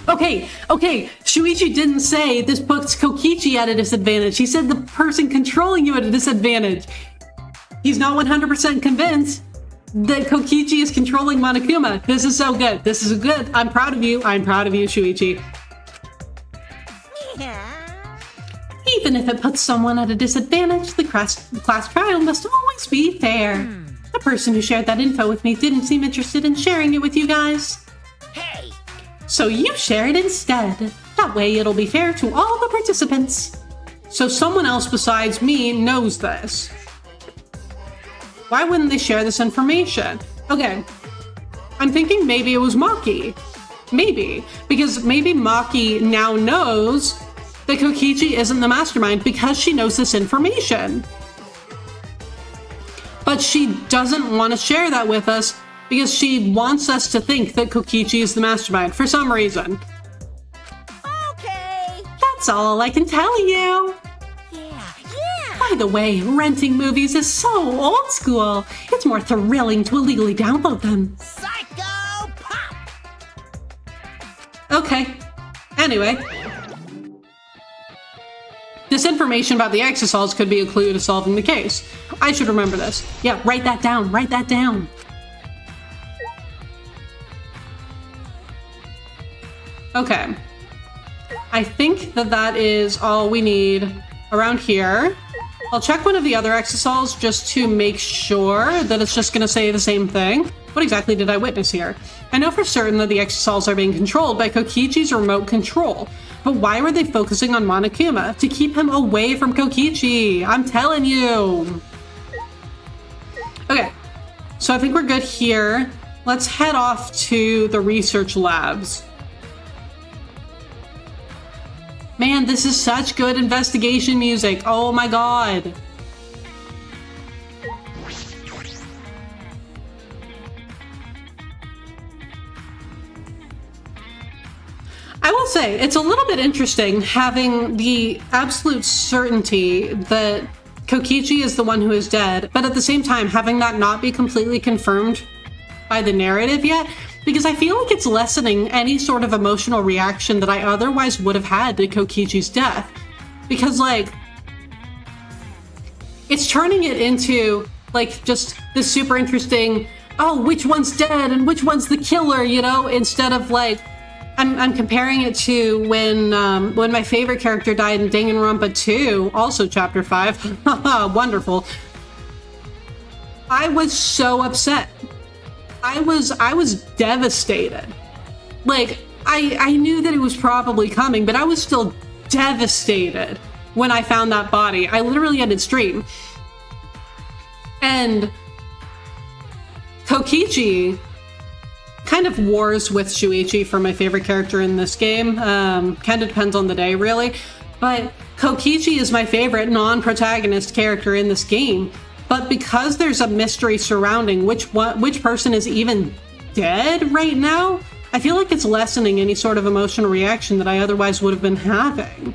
Okay, Shuichi didn't say this puts Kokichi at a disadvantage. He said the person controlling you at a disadvantage. He's not 100% convinced that Kokichi is controlling Monokuma. This is so good. This is good. I'm proud of you. I'm proud of you, Shuichi. yeah. Even if it puts someone at a disadvantage, the class trial must always be fair. The person who shared that info with me didn't seem interested in sharing it with you guys. Hey, So you share it instead. That way it'll be fair to all the participants. So someone else besides me knows this. Why wouldn't they share this information? Okay, I'm thinking maybe it was Maki. Maybe. Because maybe Maki now knows that Kokichi isn't the mastermind because she knows this information. But she doesn't want to share that with us because she wants us to think that Kokichi is the mastermind for some reason. okay. That's all I can tell you. Yeah. By the way, renting movies is so old school. It's more thrilling to illegally download them. Psycho Pop. Okay. Anyway. This information about the Exosols could be a clue to solving the case. I should remember this. Yeah, write that down. Write that down. Okay. I think that is all we need around here. I'll check one of the other Exosols just to make sure that it's just going to say the same thing. What exactly did I witness here? I know for certain that the Exosols are being controlled by Kokichi's remote control. But why were they focusing on Monokuma? To keep him away from Kokichi. I'm telling you. Okay. So I think we're good here. Let's head off to the research labs. Man, this is such good investigation music. Oh my god. I will say, it's a little bit interesting having the absolute certainty that Kokichi is the one who is dead, but at the same time having that not be completely confirmed by the narrative yet, because I feel like it's lessening any sort of emotional reaction that I otherwise would have had to Kokichi's death. Because, like, it's turning it into, like, just this super interesting, oh, which one's dead and which one's the killer, you know, instead of, like, I'm comparing it to when my favorite character died in Danganronpa 2, also chapter 5. Wonderful. I was so upset. I was devastated. Like, I knew that it was probably coming, but I was still devastated when I found that body. I literally ended stream. And Kokichi kind of wars with Shuichi for my favorite character in this game. Kind of depends on the day, really. But Kokichi is my favorite non-protagonist character in this game. But because there's a mystery surrounding which person is even dead right now, I feel like it's lessening any sort of emotional reaction that I otherwise would have been having.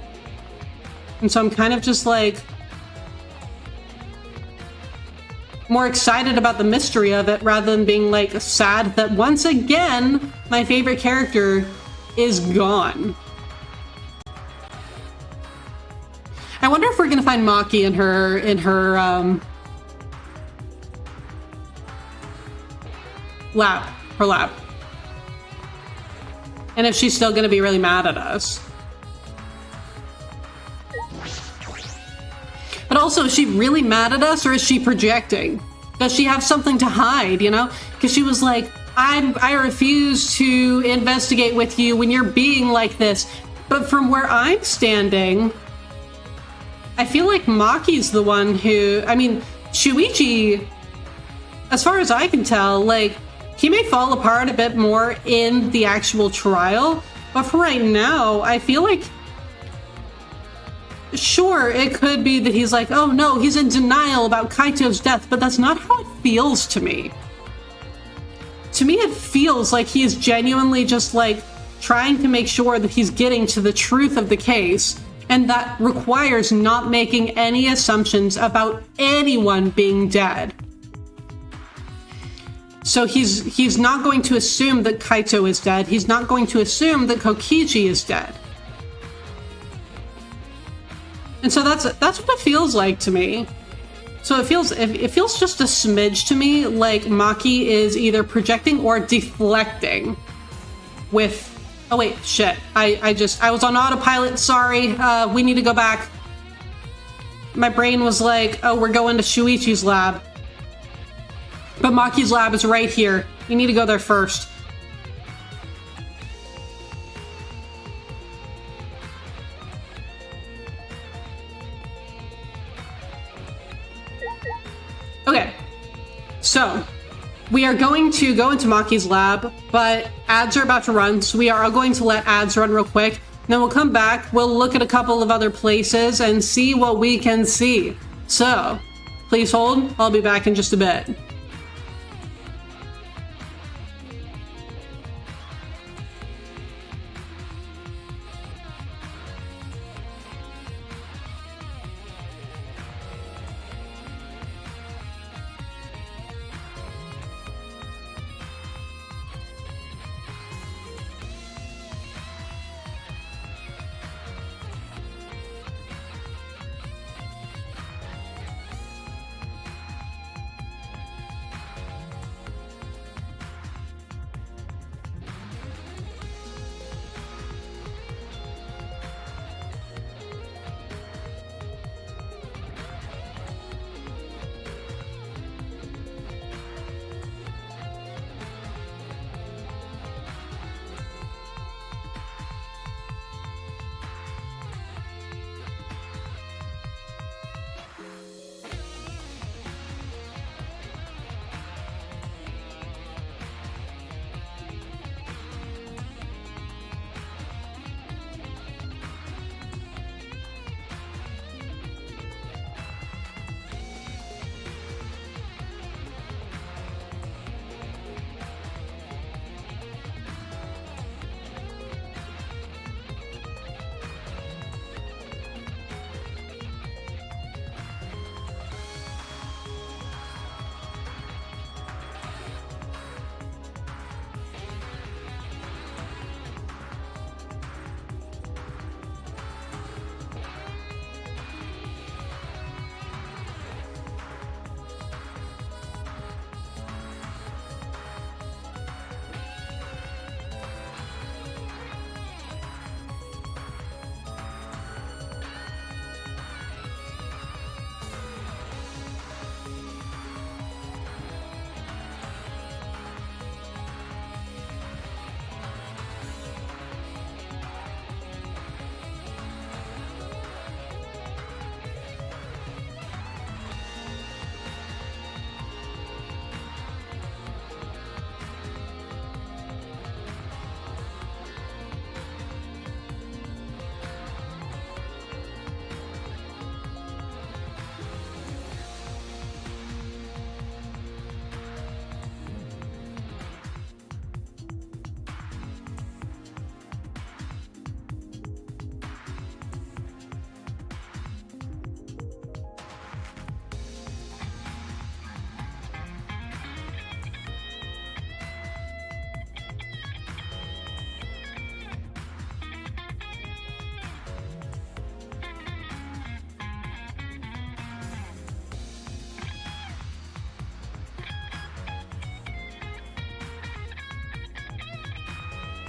And so I'm kind of just like more excited about the mystery of it rather than being like sad that once again my favorite character is gone. I wonder if we're gonna find Maki in her lab. And if she's still gonna be really mad at us. But also, is she really mad at us or is she projecting? Does she have something to hide, you know? Because she was like, I refuse to investigate with you when you're being like this. But from where I'm standing, I feel like Maki's the one who, I mean, Shuichi, as far as I can tell, like, he may fall apart a bit more in the actual trial. But for right now, I feel like sure, it could be that he's like, oh no, he's in denial about Kaito's death, but that's not how it feels to me. To me, it feels like he is genuinely just like trying to make sure that he's getting to the truth of the case, and that requires not making any assumptions about anyone being dead. So he's not going to assume that Kaito is dead. He's not going to assume that Kokichi is dead. And so that's what it feels like to me. So it feels just a smidge to me like Maki is either projecting or deflecting with, oh wait, shit. I was on autopilot, sorry. We need to go back. My brain was like, oh, we're going to Shuichi's lab. But Maki's lab is right here. You need to go there first. Okay, so we are going to go into Maki's lab, but ads are about to run, so we are going to let ads run real quick. Then we'll come back, we'll look at a couple of other places and see what we can see. So, please hold, I'll be back in just a bit.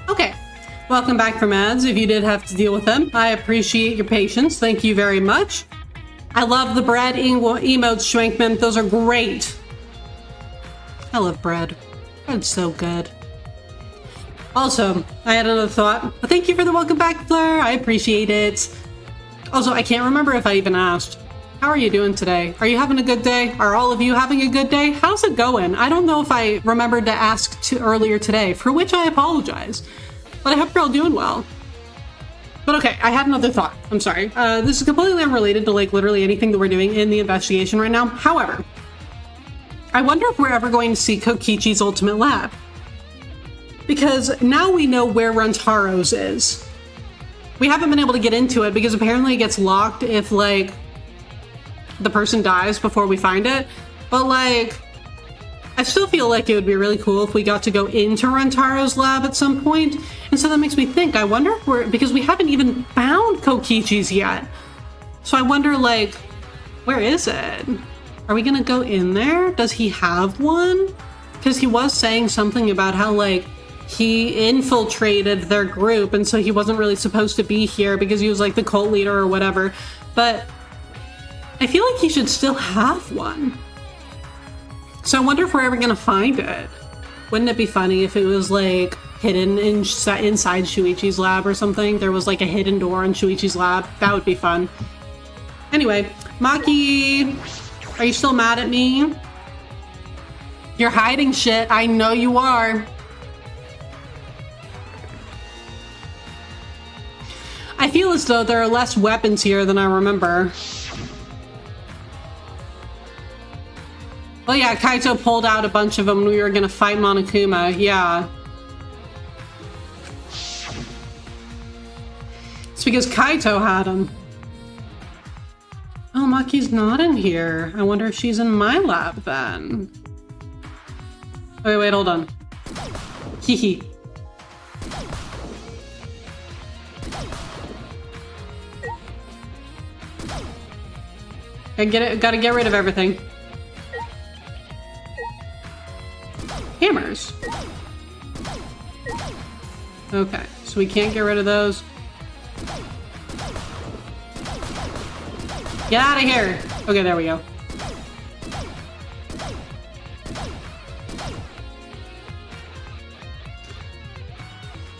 Okay, welcome back from ads. If you did have to deal with them, I appreciate your patience. Thank you very much. I love the bread emotes, Schwankman. Those are great. I love bread. Bread's so good. Also, I had another thought. Thank you for the welcome back, Fleur. I appreciate it. Also, I can't remember if I even asked. How are you doing today? Are you having a good day? Are all of you having a good day? How's it going? I don't know if I remembered to ask earlier today, for which I apologize. But I hope you're all doing well. But okay, I had another thought. I'm sorry. This is completely unrelated to like literally anything that we're doing in the investigation right now. However, I wonder if we're ever going to see Kokichi's ultimate lab. Because now we know where Rantaro's is. We haven't been able to get into it because apparently it gets locked if like the person dies before we find it. But like, I still feel like it would be really cool if we got to go into Rantaro's lab at some point. And so that makes me think, I wonder if we're, because we haven't even found Kokichi's yet. So I wonder like, where is it? Are we gonna go in there? Does he have one? Because he was saying something about how like, he infiltrated their group and so he wasn't really supposed to be here because he was like the cult leader or whatever. But I feel like he should still have one. So I wonder if we're ever gonna find it. Wouldn't it be funny if it was like hidden inside Shuichi's lab or something? There was like a hidden door in Shuichi's lab. That would be fun. Anyway, Maki, are you still mad at me? You're hiding shit. I know you are. I feel as though there are less weapons here than I remember. Oh yeah, Kaito pulled out a bunch of them when we were gonna fight Monokuma, yeah. It's because Kaito had them. Oh, Maki's not in here. I wonder if she's in my lab then. Wait, hold on. Hehe. Gotta get rid of everything. Hammers. Okay, so we can't get rid of those. Get out of here! Okay, there we go.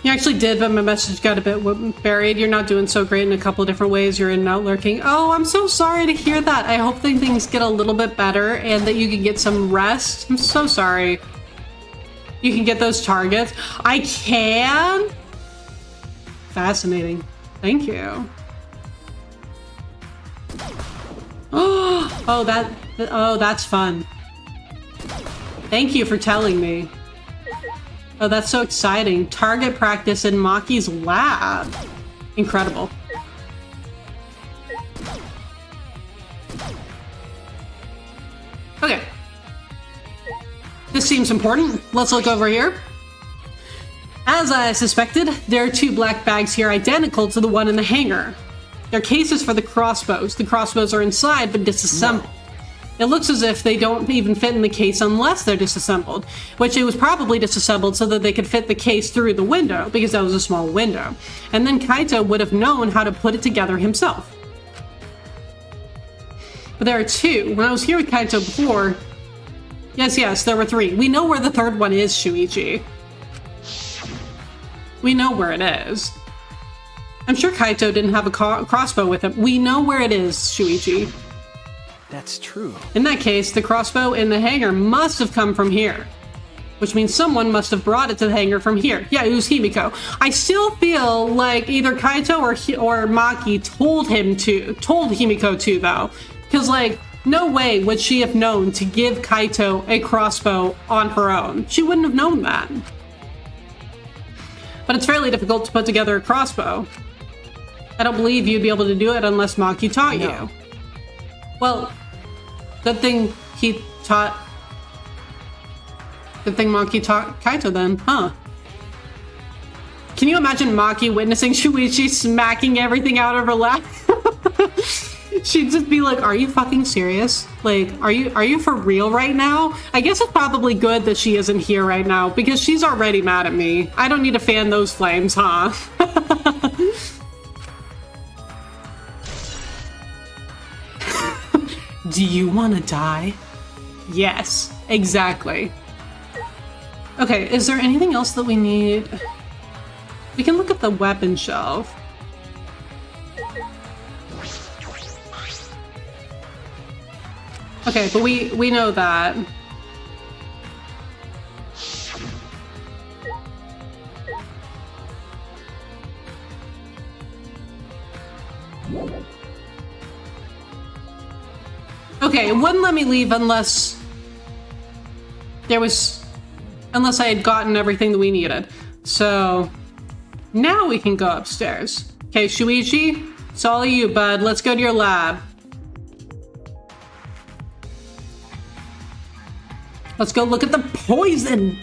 You actually did, but my message got a bit buried. You're not doing so great in a couple different ways. You're in and out lurking. Oh, I'm so sorry to hear that. I hope that things get a little bit better and that you can get some rest. I'm so sorry. You can get those targets. I can? Fascinating. Thank you. Oh, that's fun. Thank you for telling me. Oh, that's so exciting. Target practice in Maki's lab. Incredible. Okay. This seems important. Let's look over here. As I suspected, there are 2 black bags here identical to the one in the hangar. They're cases for the crossbows. The crossbows are inside but disassembled. No. It looks as if they don't even fit in the case unless they're disassembled, which it was probably disassembled so that they could fit the case through the window, because that was a small window. And then Kaito would have known how to put it together himself. But there are 2. When I was here with Kaito before... Yes, there were 3. We know where the 3rd one is, Shuichi. We know where it is. I'm sure Kaito didn't have a crossbow with him. We know where it is, Shuichi. That's true. In that case, the crossbow in the hangar must have come from here. Which means someone must have brought it to the hangar from here. Yeah, it was Himiko. I still feel like either Kaito or Maki told Himiko to, though. Because, like, no way would she have known to give Kaito a crossbow on her own. She wouldn't have known that. But it's fairly difficult to put together a crossbow. I don't believe you'd be able to do it unless Maki taught you. Well, good thing Maki taught Kaito then, huh? Can you imagine Maki witnessing Shuichi smacking everything out of her lap? She'd just be like, are you fucking serious? Like, are you for real right now? I guess it's probably good that she isn't here right now because she's already mad at me. I don't need to fan those flames, huh? Do you want to die? Yes, exactly. Okay, is there anything else that we need? We can look at the weapon shelf. Okay, but we know that. Okay, it wouldn't let me leave unless unless I had gotten everything that we needed. So now we can go upstairs. Okay, Shuichi, it's all you, bud. Let's go to your lab. Let's go look at the poison.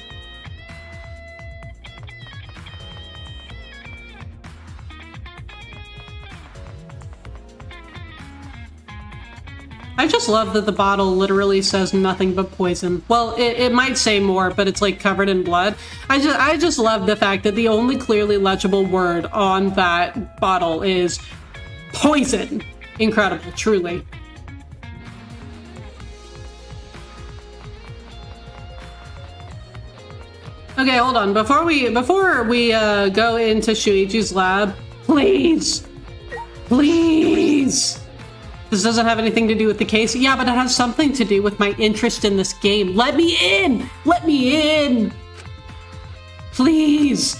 I just love that the bottle literally says nothing but poison. Well, it might say more, but it's like covered in blood. I just love the fact that the only clearly legible word on that bottle is poison. Incredible, truly. Okay, hold on. Before we go into Shuichi's lab, please. This doesn't have anything to do with the case. Yeah, but it has something to do with my interest in this game. Let me in! Let me in! Please!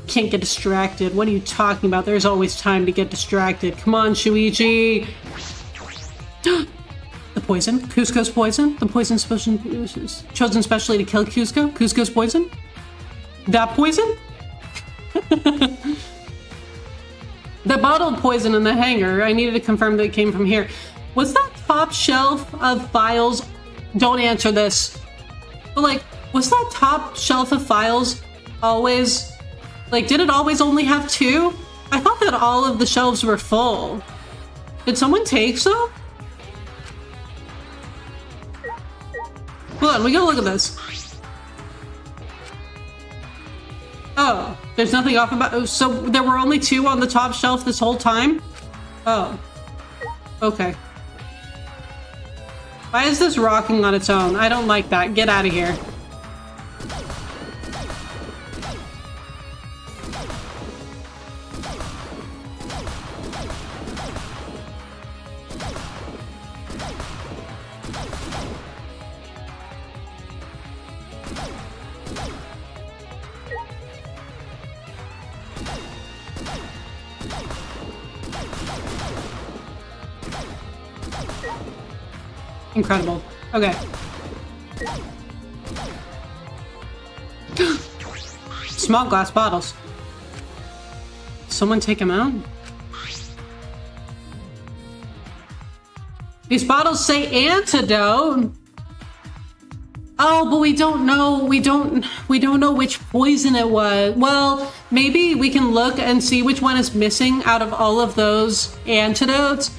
Can't get distracted. What are you talking about? There's always time to get distracted. Come on, Shuichi! The poison? Cusco's poison? The poison chosen specially to kill Cusco? Cusco's poison? That poison? The bottled poison in the hanger, I needed to confirm that it came from here. Was that top shelf of files? Don't answer this. But like, was that top shelf of files always, like, did it always only have 2? I thought that all of the shelves were full. Did someone take some? Hold on, we gotta look at this. Oh, there's nothing off about. So there were only 2 on the top shelf this whole time? Oh. Okay. Why is this rocking on its own? I don't like that. Get out of here. Incredible. Okay. Small glass bottles. Someone take them out? These bottles say antidote. Oh, but we don't know. We don't know which poison it was. Well, maybe we can look and see which one is missing out of all of those antidotes.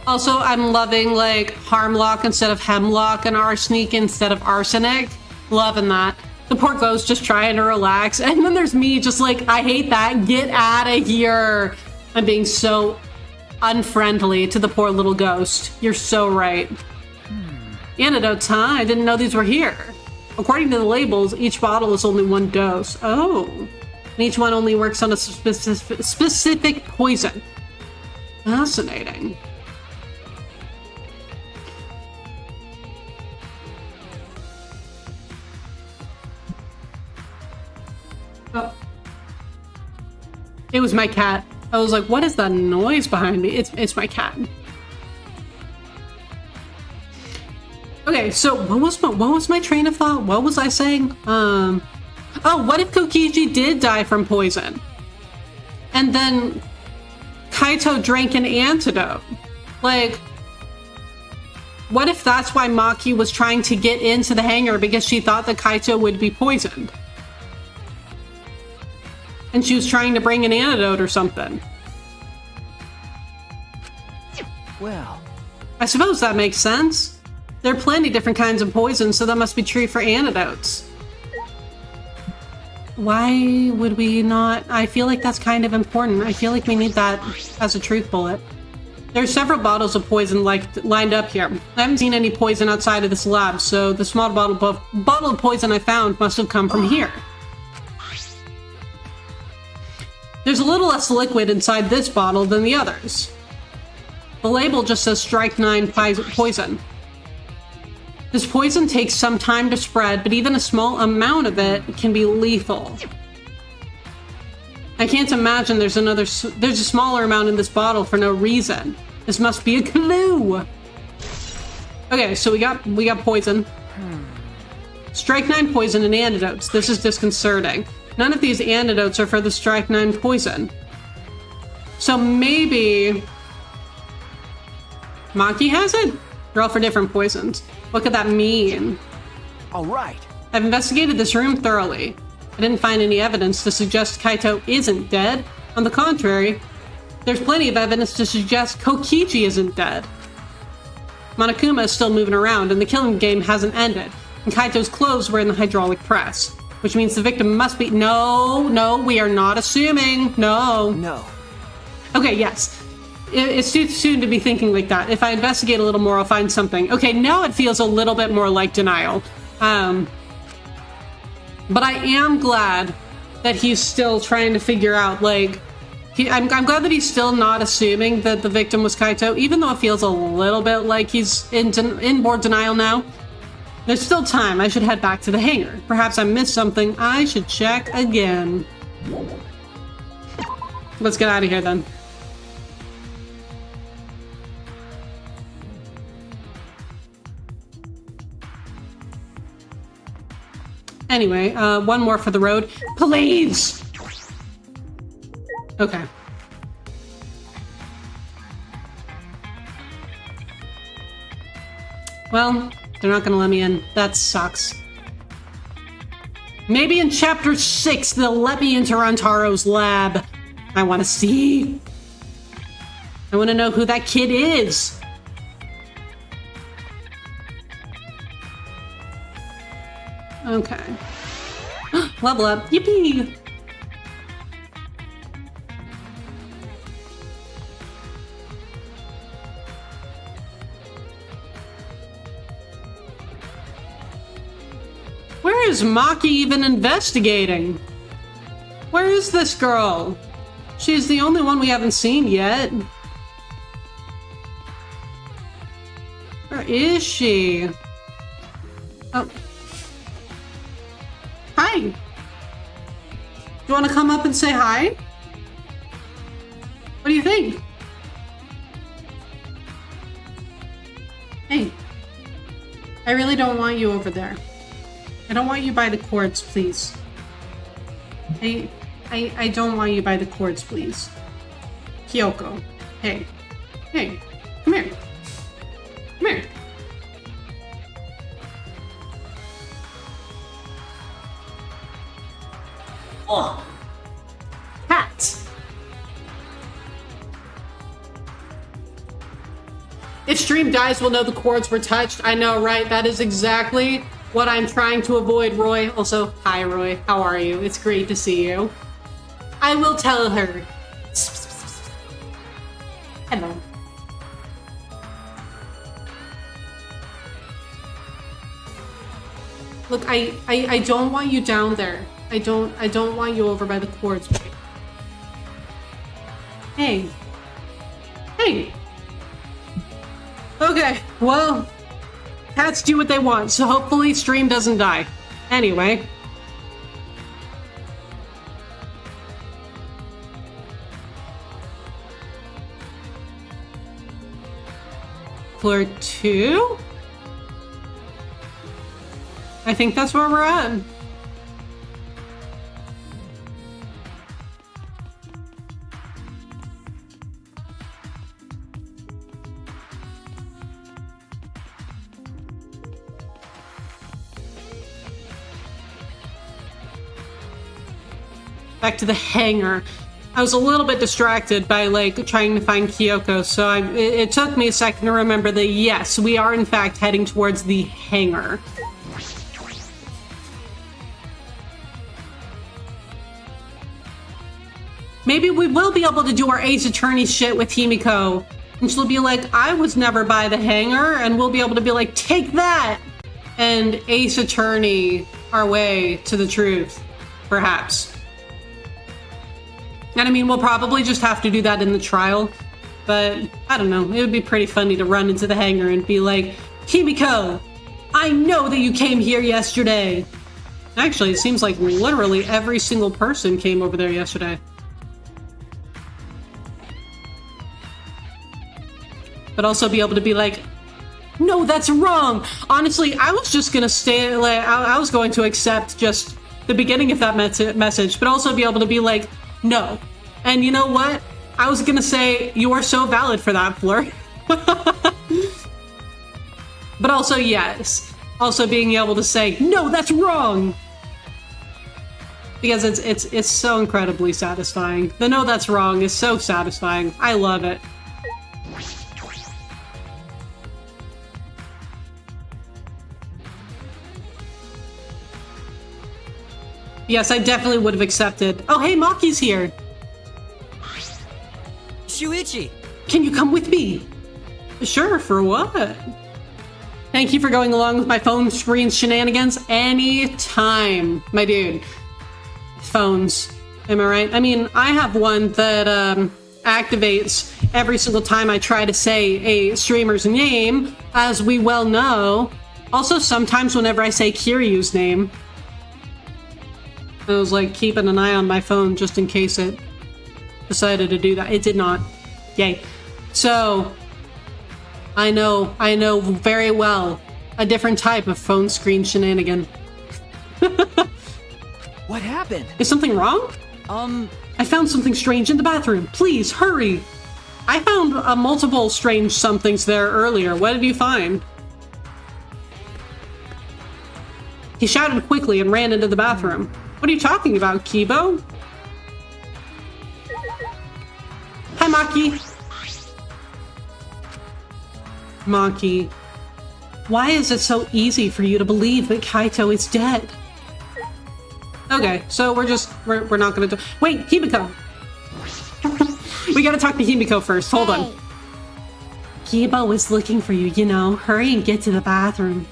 Also, I'm loving, like, Harmlock instead of Hemlock and Arsenic instead of Arsenic. Loving that. The poor ghost just trying to relax. And then there's me just like, I hate that. Get out of here. I'm being so unfriendly to the poor little ghost. You're so right. Antidotes, huh? I didn't know these were here. According to the labels, each bottle is only 1 dose. Oh. And each one only works on a specific poison. Fascinating. Oh. It was my cat. I was like, what is that noise behind me? It's my cat. Okay, so what was my train of thought? What was I saying? Oh, what if Kokichi did die from poison? And then Kaito drank an antidote? Like, what if that's why Maki was trying to get into the hangar because she thought that Kaito would be poisoned? And she was trying to bring an antidote or something. Well, I suppose that makes sense. There are plenty different kinds of poison, so that must be true for antidotes. Why would we not? I feel like that's kind of important. I feel like we need that as a truth bullet. There are several bottles of poison lined up here. I haven't seen any poison outside of this lab, so the small bottle of poison I found must have come from here. There's a little less liquid inside this bottle than the others. The label just says Strike 9 poison. This poison takes some time to spread, but even a small amount of it can be lethal. I can't imagine there's a smaller amount in this bottle for no reason. This must be a clue. Okay, so we got poison. Strychnine poison and antidotes. This is disconcerting. None of these antidotes are for the strychnine poison. So maybe Maki has it? They're all for different poisons. What could that mean? All right. I've investigated this room thoroughly. I didn't find any evidence to suggest Kaito isn't dead. On the contrary, there's plenty of evidence to suggest Kokichi isn't dead. Monokuma is still moving around, and the killing game hasn't ended. And Kaito's clothes were in the hydraulic press, which means the victim must be— No, we are not assuming. No. No. Okay, yes. It's too soon to be thinking like that. If I investigate a little more, I'll find something. Okay, now it feels a little bit more like denial. But I am glad that he's still trying to figure out, like, I'm glad that he's still not assuming that the victim was Kaito, even though it feels a little bit like he's in more denial now. There's still time. I should head back to the hangar. Perhaps I missed something. I should check again. Let's get out of here then. Anyway, one more for the road. Please! Okay. Well, they're not gonna let me in. That sucks. Maybe in Chapter 6 they'll let me into Rantaro's lab. I want to see. I want to know who that kid is. Okay. Level up. Yippee! Where is Maki even investigating? Where is this girl? She's the only one we haven't seen yet. Where is she? Oh. Hi. Do you want to come up and say hi? What do you think? Hey. I really don't want you over there. I don't want you by the cords, please. I don't want you by the cords, please. Kyoko. Hey. Hey. Come here. Come here. Oh. Hat. If stream dies, we'll know the cords were touched. I know, right? That is exactly what I'm trying to avoid, Roy. Also, hi, Roy. How are you? It's great to see you. I will tell her. Hello. Look, I don't want you down there. I don't want you over by the cords. Hey. Hey. Okay, well, cats do what they want, so hopefully stream doesn't die. Anyway. Floor 2? I think that's where we're at. Back to the hangar. I was a little bit distracted by like trying to find Kyoko, so it took me a second to remember that yes, we are in fact heading towards the hangar. Maybe we will be able to do our Ace Attorney shit with Himiko, and she'll be like, I was never by the hangar, and we'll be able to be like, take that, and Ace Attorney our way to the truth, perhaps. And I mean, we'll probably just have to do that in the trial, but I don't know. It would be pretty funny to run into the hangar and be like, Himiko, I know that you came here yesterday. Actually, it seems like literally every single person came over there yesterday. But also be able to be like, no, that's wrong. Honestly, I was just gonna stay, like, I was going to accept just the beginning of that message, but also be able to be like, no. And you know what? I was gonna say, you are so valid for that, Fleur. But also, yes. Also being able to say, no, that's wrong. Because it's so incredibly satisfying. The no, that's wrong is so satisfying. I love it. Yes, I definitely would have accepted. Oh, hey, Maki's here. Shuichi! Can you come with me? Sure, for what? Thank you for going along with my phone screen shenanigans anytime, my dude. Phones, am I right? I mean, I have one that activates every single time I try to say a streamer's name, as we well know. Also, sometimes whenever I say Kiryu's name. I was like keeping an eye on my phone just in case it decided to do that. It did not. Yay. So, I know very well a different type of phone screen shenanigan. What happened? Is something wrong? I I found something strange in the bathroom. Please, hurry. I found multiple strange somethings there earlier. What did you find? He shouted quickly and ran into the bathroom. What are you talking about, Kibo? Hi, Maki. Maki, why is it so easy for you to believe that Kaito is dead? Okay, so we're not gonna do— Wait, Himiko! We gotta talk to Himiko first, hold on. Kibo is looking for you, you know. Hurry and get to the bathroom.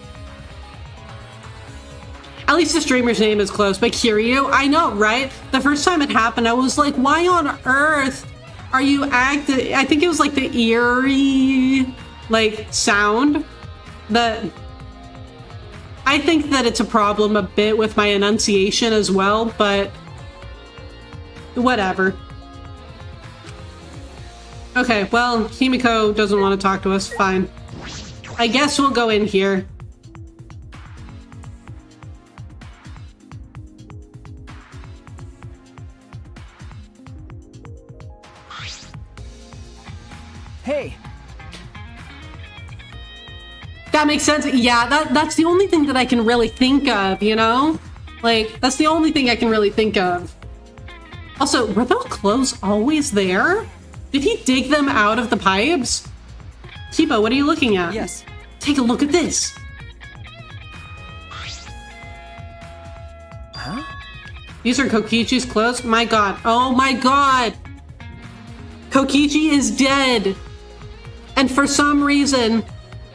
At least the streamer's name is close, but Kiryu, I know, right? The first time it happened, I was like, why on earth are you acting— I think it was like the eerie, like, sound that— I think that it's a problem a bit with my enunciation as well, but whatever. Okay, well, Himiko doesn't want to talk to us. Fine. I guess we'll go in here. Hey! That makes sense. Yeah, that's the only thing that I can really think of, you know? Like, that's the only thing I can really think of. Also, were those clothes always there? Did he dig them out of the pipes? Kibo, what are you looking at? Yes. Take a look at this. Huh? These are Kokichi's clothes? My god. Oh my god! Kokichi is dead! And for some reason,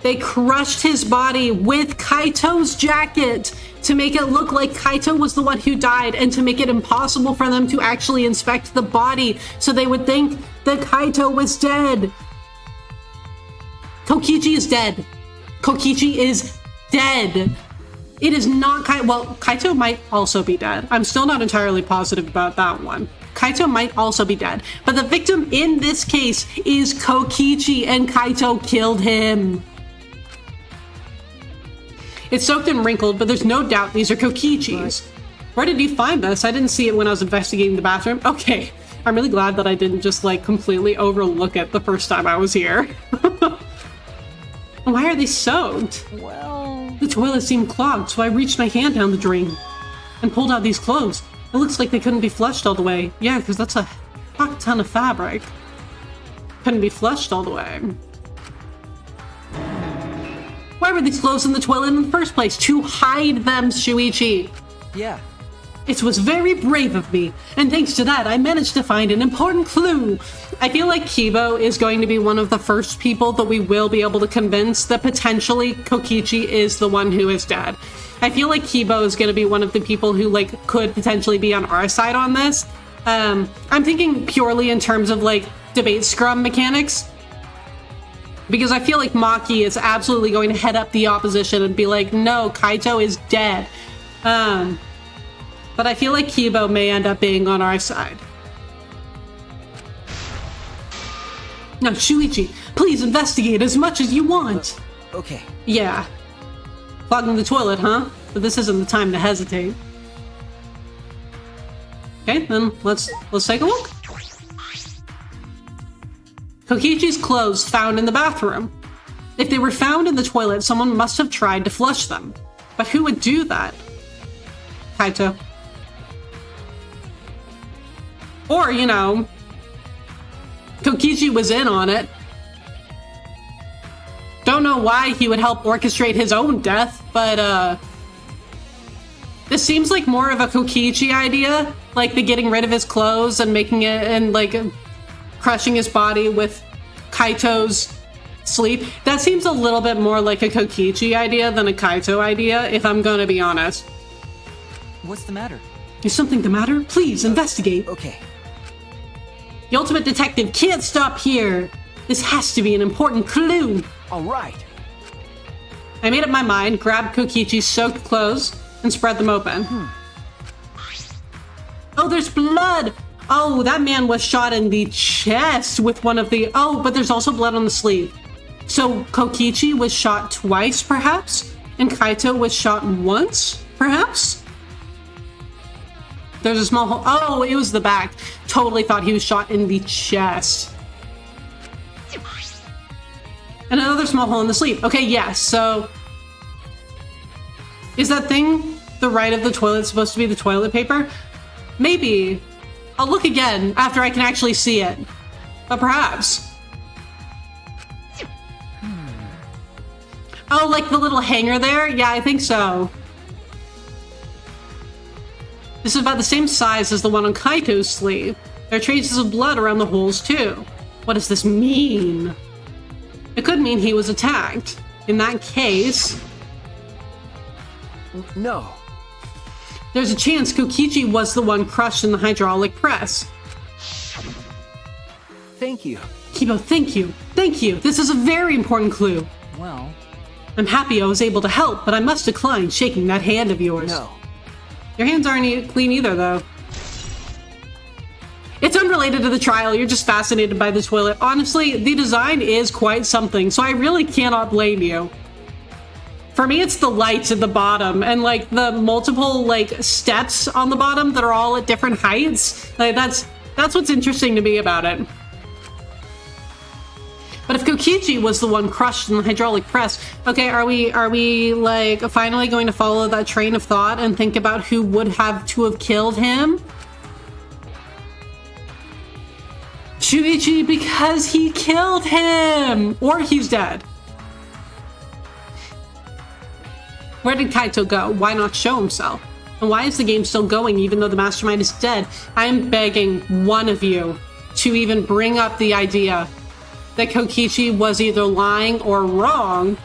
they crushed his body with Kaito's jacket to make it look like Kaito was the one who died and to make it impossible for them to actually inspect the body so they would think that Kaito was dead. Kokichi is dead. Kokichi is dead. It is not Kaito. Well, Kaito might also be dead. I'm still not entirely positive about that one. Kaito might also be dead. But the victim in this case is Kokichi, and Kaito killed him. It's soaked and wrinkled, but there's no doubt these are Kokichi's. Where did you find this? I didn't see it when I was investigating the bathroom. Okay, I'm really glad that I didn't just like completely overlook it the first time I was here. Why are they soaked? Well... The toilet seemed clogged, so I reached my hand down the drain and pulled out these clothes. It looks like they couldn't be flushed all the way. Yeah, because that's a fuck ton of fabric. Couldn't be flushed all the way. Why were these clothes in the toilet in the first place? To hide them, Shuichi. Yeah. It was very brave of me, and thanks to that, I managed to find an important clue. I feel like Kibo is going to be one of the first people that we will be able to convince that potentially Kokichi is the one who is dead. I feel like Kibo is going to be one of the people who like could potentially be on our side on this. I'm thinking purely in terms of like debate scrum mechanics. Because I feel like Maki is absolutely going to head up the opposition and be like, no, Kaito is dead. But I feel like Kibo may end up being on our side. Now, Shuichi, please investigate as much as you want. Okay. Yeah. Clogging the toilet, huh? But this isn't the time to hesitate. Okay, then let's take a look. Kokichi's clothes found in the bathroom. If they were found in the toilet, someone must have tried to flush them. But who would do that? Kaito. Or, you know, Kokichi was in on it. Don't know why he would help orchestrate his own death, but this seems like more of a Kokichi idea, like the getting rid of his clothes and making it and like crushing his body with Kaito's sleep. That seems a little bit more like a Kokichi idea than a Kaito idea, if I'm gonna be honest. What's the matter? Is something the matter? Please investigate. Okay. The ultimate detective can't stop here. This has to be an important clue. All right. I made up my mind, grabbed Kokichi's soaked clothes, and spread them open. Oh, there's blood! Oh, that man was shot in the chest with one of the... Oh, but there's also blood on the sleeve. So Kokichi was shot twice, perhaps? And Kaito was shot once, perhaps? There's a small hole. Oh, it was the back. Totally thought he was shot in the chest. And another small hole in the sleeve. Okay, yes, so... Is that thing the right of the toilet supposed to be the toilet paper? Maybe. I'll look again after I can actually see it. But perhaps. Oh, like the little hanger there? Yeah, I think so. This is about the same size as the one on Kaito's sleeve. There are traces of blood around the holes too. What does this mean? It could mean he was attacked. In that case... No. There's a chance Kokichi was the one crushed in the hydraulic press. Thank you. Kibo, thank you. Thank you. This is a very important clue. Well, I'm happy I was able to help, but I must decline shaking that hand of yours. No. Your hands aren't clean either, though. It's unrelated to the trial. You're just fascinated by the toilet. Honestly, the design is quite something, so I really cannot blame you. For me, it's the lights at the bottom and like the multiple like steps on the bottom that are all at different heights. Like that's what's interesting to me about it. But if Kokichi was the one crushed in the hydraulic press, okay, are we like finally going to follow that train of thought and think about who would have to have killed him? Shuichi, because he killed him! Or he's dead. Where did Kaito go? Why not show himself? And why is the game still going even though the mastermind is dead? I'm begging one of you to even bring up the idea that Kokichi was either lying or wrong.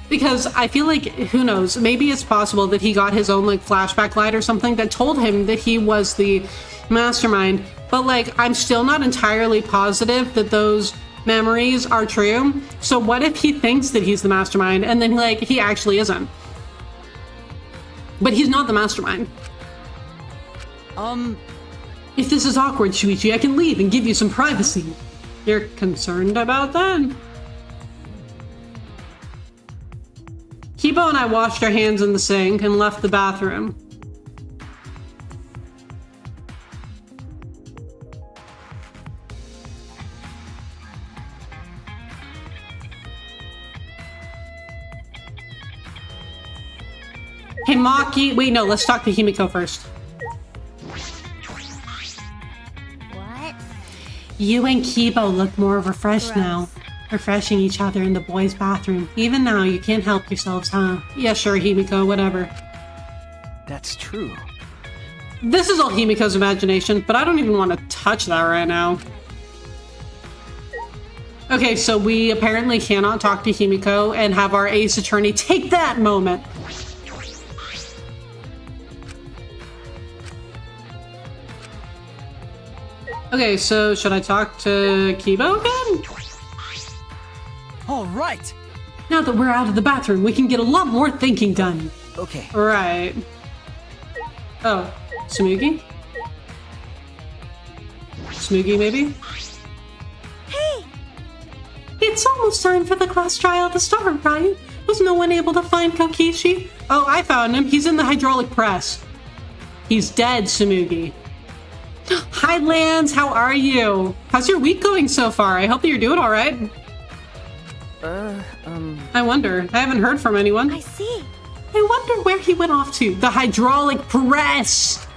Because I feel like, who knows, maybe it's possible that he got his own like flashback light or something that told him that he was the mastermind. But like, I'm still not entirely positive that those memories are true. So what if he thinks that he's the mastermind and then like he actually isn't? But he's not the mastermind. If this is awkward, Shuichi, I can leave and give you some privacy. You're concerned about that? Kibo and I washed our hands in the sink and left the bathroom. Hey, Maki. Wait, no, let's talk to Himiko first. What? You and Kibo look more refreshed Gross. now. Refreshing each other in the boys' bathroom. Even now, you can't help yourselves, huh? Yeah, sure, Himiko, whatever. That's true. This is all Himiko's imagination, but I don't even want to touch that right now. Okay, so we apparently cannot talk to Himiko and have our ace attorney take that moment. Okay, so should I talk to Kibo again? All right. Now that we're out of the bathroom, we can get a lot more thinking done. Okay. Right. Oh, Smoogie? Smoogie, maybe? Hey! It's almost time for the class trial to start, right? Was no one able to find Kokichi? Oh, I found him. He's in the hydraulic press. He's dead, Smoogie. Hi, Lance. How are you? How's your week going so far? I hope that you're doing all right. I wonder. I haven't heard from anyone. I see. I wonder where he went off to. The hydraulic press!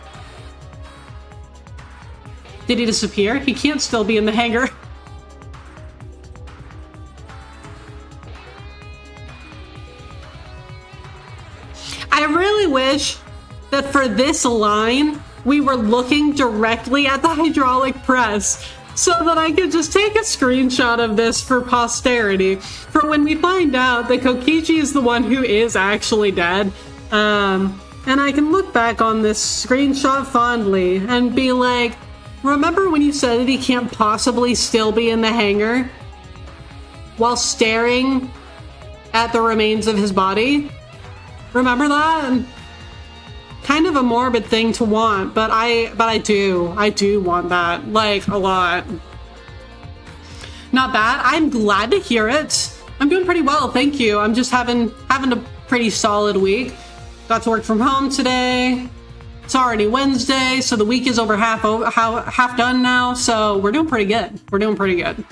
Did he disappear? He can't still be in the hangar. I really wish that for this line, we were looking directly at the hydraulic press so that I could just take a screenshot of this for posterity for when we find out that Kokichi is the one who is actually dead. And I can look back on this screenshot fondly and be like, remember when you said that he can't possibly still be in the hangar while staring at the remains of his body? Remember that? Kind of a morbid thing to want, but I do want that, like, a lot. Not bad. I'm glad to hear it. I'm doing pretty well, thank you. I'm just having a pretty solid week. Got to work from home today. It's already Wednesday, so the week is over half done now. So we're doing pretty good. We're doing pretty good.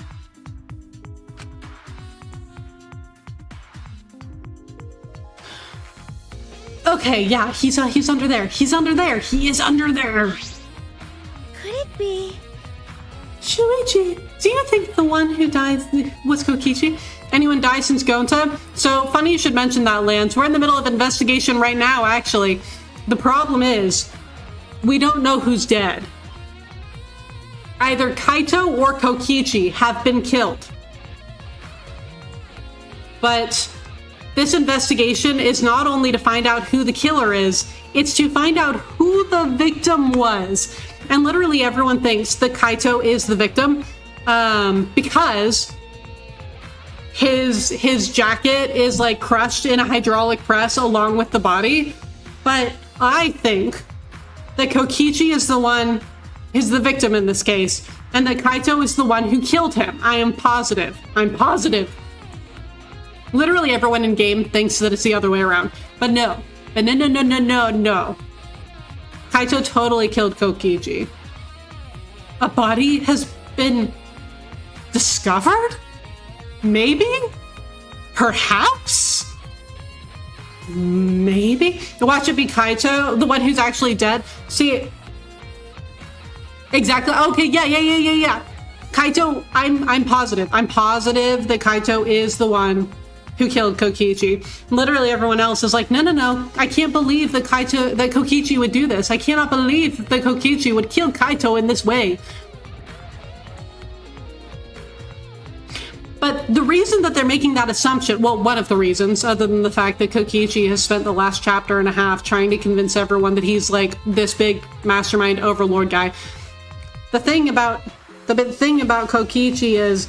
Okay, yeah, he's under there. He's under there. He is under there. Could it be? Shuichi, do you think the one who died was Kokichi? Anyone died since Gonta? So funny you should mention that, Lance. We're in the middle of investigation right now, actually. The problem is, we don't know who's dead. Either Kaito or Kokichi have been killed. But this investigation is not only to find out who the killer is, it's to find out who the victim was. And literally everyone thinks that Kaito is the victim because his jacket is like crushed in a hydraulic press along with the body. But I think that Kokichi is the victim in this case, and that Kaito is the one who killed him. I am positive. I'm positive. Literally everyone in game thinks that it's the other way around. But no. But no. Kaito totally killed Kokichi. A body has been discovered? Maybe? Perhaps? Maybe? Watch it be Kaito, the one who's actually dead. See, exactly. Okay, yeah. Kaito, I'm positive. I'm positive that Kaito is the one who killed Kokichi. Literally everyone else is like, no. I can't believe that Kokichi would do this. I cannot believe that Kokichi would kill Kaito in this way. But the reason that they're making that assumption, well, one of the reasons, other than the fact that Kokichi has spent the last chapter and a half trying to convince everyone that he's like this big mastermind overlord guy. The thing about Kokichi is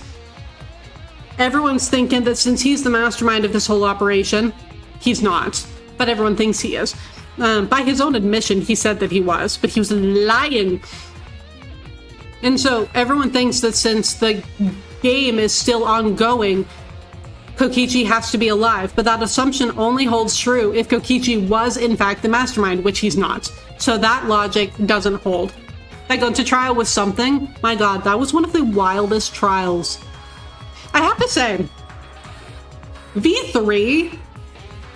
everyone's thinking that since he's the mastermind of this whole operation, he's not. But everyone thinks he is. By his own admission, he said that he was, but he was lying. And so everyone thinks that since the game is still ongoing, Kokichi has to be alive. But that assumption only holds true if Kokichi was in fact the mastermind, which he's not. So that logic doesn't hold. That going to trial was something. My god, that was one of the wildest trials. I have to say, V3,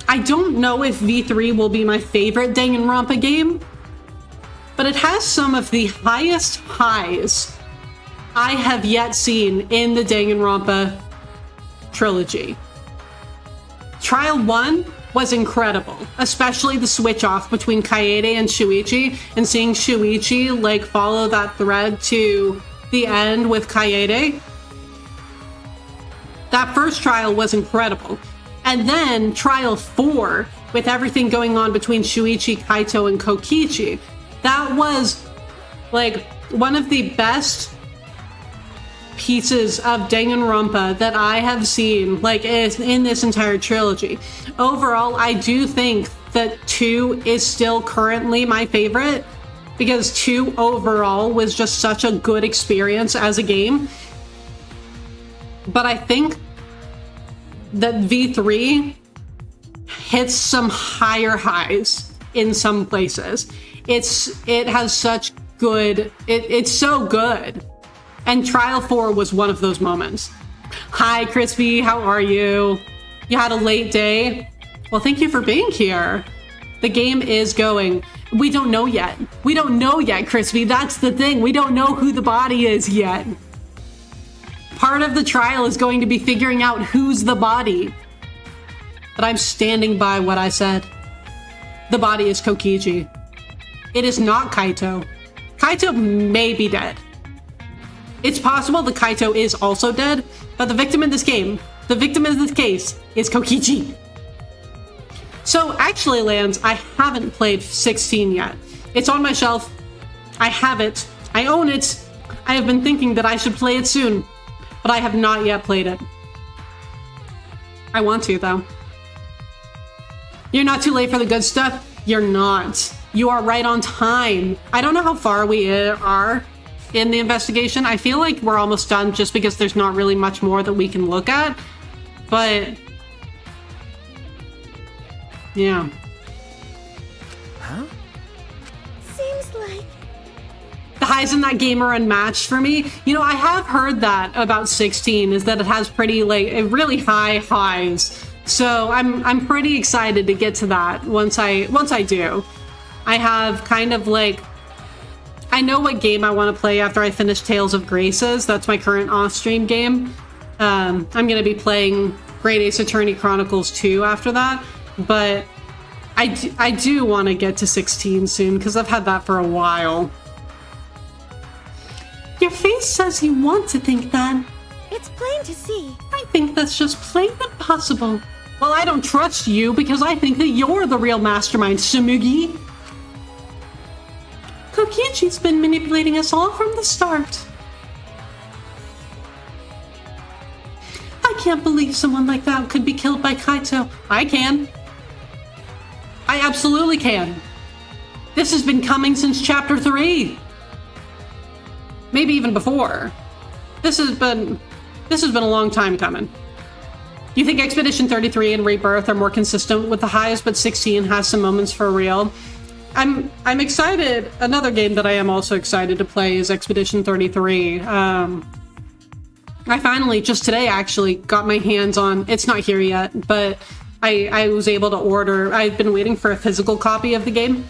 I don't know if V3 will be my favorite Danganronpa game, but it has some of the highest highs I have yet seen in the Danganronpa trilogy. Trial 1 was incredible, especially the switch off between Kaede and Shuichi, and seeing Shuichi like follow that thread to the end with Kaede. That first trial was incredible. And then trial 4, with everything going on between Shuichi, Kaito, and Kokichi, that was like one of the best pieces of Danganronpa that I have seen, like, is in this entire trilogy. Overall, I do think that 2 is still currently my favorite, because 2 overall was just such a good experience as a game. But I think that V3 hits some higher highs in some places. It has such good, it's so good. And Trial 4 was one of those moments. Hi, Crispy, how are you? You had a late day? Well, thank you for being here. The game is going. We don't know yet. We don't know yet, Crispy. That's the thing. We don't know who the body is yet. Part of the trial is going to be figuring out who's the body. But I'm standing by what I said. The body is Kokiji. It is not Kaito. Kaito may be dead. It's possible that Kaito is also dead, but the victim in this game, the victim in this case, is Kokiji. So actually, Lance, I haven't played 16 yet. It's on my shelf. I have it. I own it. I have been thinking that I should play it soon, but I have not yet played it. I want to, though. You're not too late for the good stuff. You're not. You are right on time. I don't know how far we are in the investigation. I feel like we're almost done just because there's not really much more that we can look at. But yeah. Huh? Seems like... The highs in that game are unmatched for me. You know, I have heard that about 16, is that it has pretty, like, really high highs. So I'm pretty excited to get to that once I do. I have kind of like, I know what game I want to play after I finish Tales of Graces. That's my current off-stream game. I'm going to be playing Great Ace Attorney Chronicles 2 after that. But I do want to get to 16 soon because I've had that for a while. Your face says you want to think that. It's plain to see. I think that's just plain impossible. Well, I don't trust you because I think that you're the real mastermind, Tsumugi. Kokichi's been manipulating us all from the start. I can't believe someone like that could be killed by Kaito. I can. I absolutely can. This has been coming since chapter 3. Maybe even before. This has been a long time coming. You think Expedition 33 and Rebirth are more consistent with the highs, but 16 has some moments for real? I'm excited. Another game that I am also excited to play is Expedition 33. I finally, just today actually, got my hands on, it's not here yet, but I was able to order, I've been waiting for a physical copy of the game.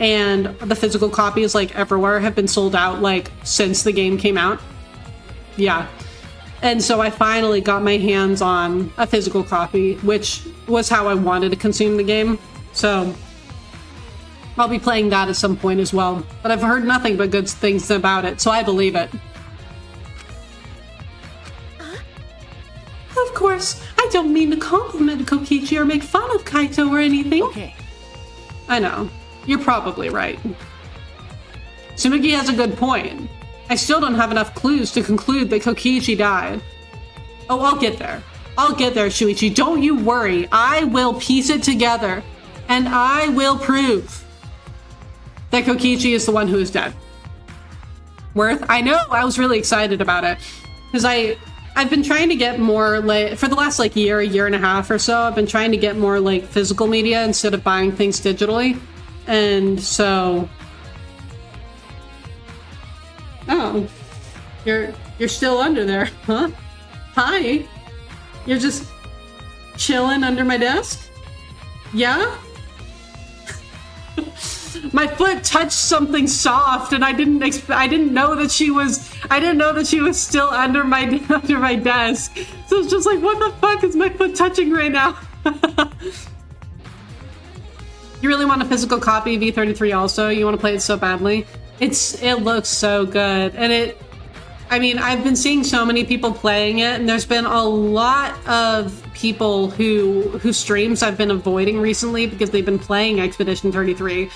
And the physical copies, like, everywhere have been sold out, like, since the game came out. Yeah. And so I finally got my hands on a physical copy, which was how I wanted to consume the game. So I'll be playing that at some point as well. But I've heard nothing but good things about it, so I believe it. Of course, I don't mean to compliment Kokichi or make fun of Kaito or anything. Okay. I know. You're probably right. Tsumugi has a good point. I still don't have enough clues to conclude that Kokichi died. Oh, I'll get there. I'll get there, Shuichi. Don't you worry. I will piece it together. And I will prove that Kokichi is the one who is dead. Worth? I know. I was really excited about it. Because I've been trying to get more, like, for the last, like, year and a half or so, I've been trying to get more, like, physical media instead of buying things digitally. And so... Oh, you're still under there, huh? Hi. You're just chilling under my desk? Yeah? My foot touched something soft, and I didn't know that she was still under my desk. So it's just like, what the fuck is my foot touching right now? You really want a physical copy of V33 also? You want to play it so badly? It looks so good, and I mean, I've been seeing so many people playing it, and there's been a lot of people whose streams I've been avoiding recently because they've been playing Expedition 33.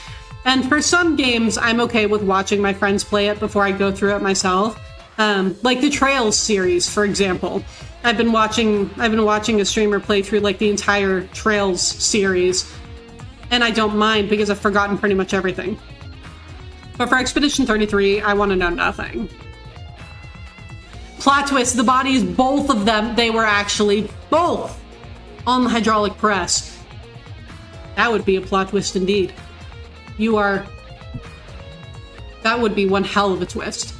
And for some games, I'm okay with watching my friends play it before I go through it myself. Like the Trails series, for example. I've been watching a streamer play through like the entire Trails series, and I don't mind because I've forgotten pretty much everything. But for Expedition 33, I want to know nothing. Plot twist, the bodies, both of them, they were actually both on the hydraulic press. That would be a plot twist indeed. That would be one hell of a twist.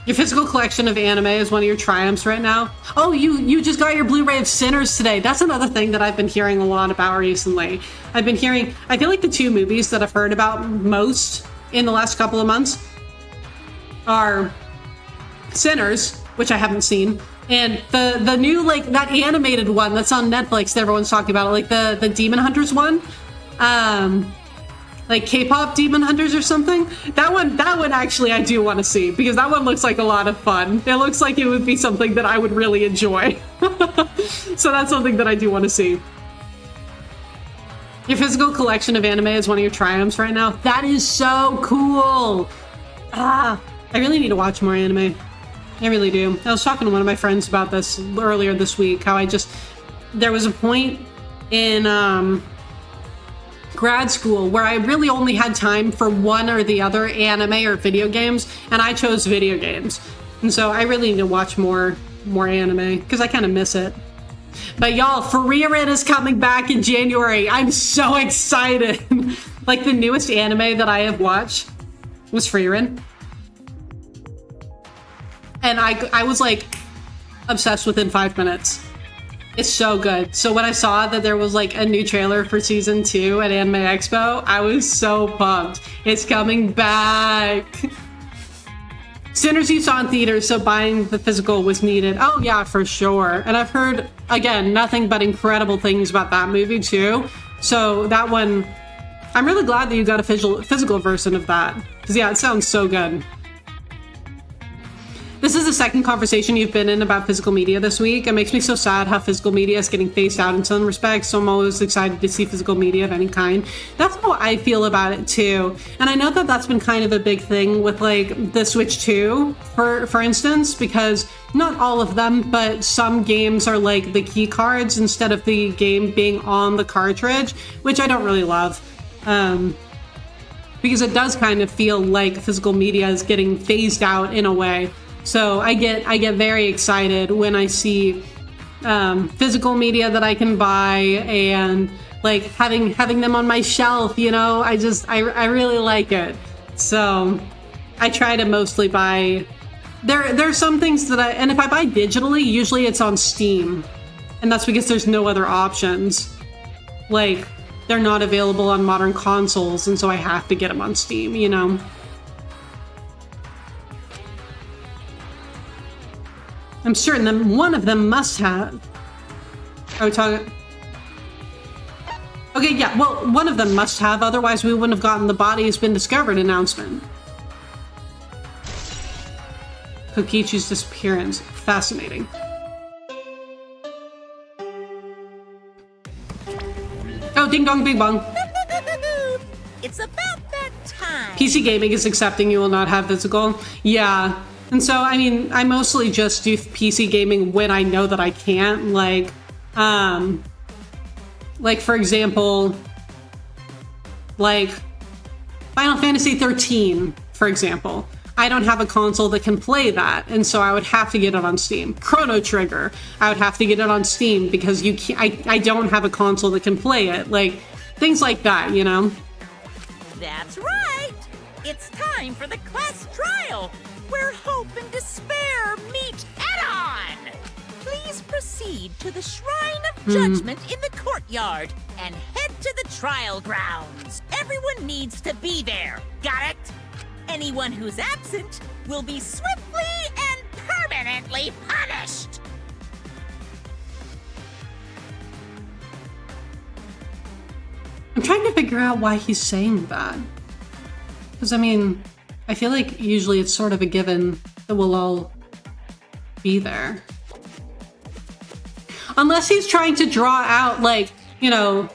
Your physical collection of anime is one of your triumphs right now. Oh, you just got your Blu-ray of Sinners today. That's another thing that I've been hearing a lot about recently. I feel like the two movies that I've heard about most in the last couple of months are Sinners, which I haven't seen, and the new, like, that animated one that's on Netflix that everyone's talking about, like the Demon Hunters one. Like K-pop Demon Hunters or something. That one actually I do want to see, because that one looks like a lot of fun. It looks like it would be something that I would really enjoy. So that's something that I do want to see. Your physical collection of anime is one of your triumphs right now. That is so cool. I really need to watch more anime. I really do. I was talking to one of my friends about this earlier this week, how there was a point in grad school where I really only had time for one or the other, anime or video games, and I chose video games. And so I really need to watch more anime because I kind of miss it. But y'all, Frieren is coming back in January. I'm so excited. Like, the newest anime that I have watched was Frieren. And I was like obsessed within 5 minutes. It's so good. So when I saw that there was like a new trailer for season 2 at Anime Expo, I was so pumped. It's coming back. Sinners you saw in theaters, so buying the physical was needed. Oh yeah, for sure. And I've heard, again, nothing but incredible things about that movie too. So that one, I'm really glad that you got a physical version of that. Because yeah, it sounds so good. This is the second conversation you've been in about physical media this week. It makes me so sad how physical media is getting phased out in some respects, so I'm always excited to see physical media of any kind. That's how I feel about it too. And I know that that's been kind of a big thing with like the Switch 2, for instance, because not all of them, but some games are like the key cards instead of the game being on the cartridge, which I don't really love. Because it does kind of feel like physical media is getting phased out in a way. So I get very excited when I see physical media that I can buy and like having them on my shelf, you know. I really like it. So I try to mostly buy. There's some things that and if I buy digitally, usually it's on Steam, and that's because there's no other options. Like, they're not available on modern consoles, and so I have to get them on Steam, you know. I'm certain one of them must have. Are we talking? Okay, yeah, well, one of them must have, otherwise we wouldn't have gotten the body has been discovered announcement. Kokichi's disappearance. Fascinating. Oh, ding dong, bing bong. It's about that time. PC gaming is accepting you will not have physical. Yeah. And so, I mean, I mostly just do PC gaming when I know that I can't. Like for example, like Final Fantasy 13, for example. I don't have a console that can play that, and so I would have to get it on Steam. Chrono Trigger, I would have to get it on Steam because I don't have a console that can play it. Like, things like that, you know? That's right. It's time for the class trial, where hope and despair meet head-on! Please proceed to the Shrine of Judgment in the courtyard and head to the trial grounds. Everyone needs to be there. Got it? Anyone who's absent will be swiftly and permanently punished. I'm trying to figure out why he's saying that. Because, I mean, I feel like usually it's sort of a given that we'll all be there. Unless he's trying to draw out, like, you know...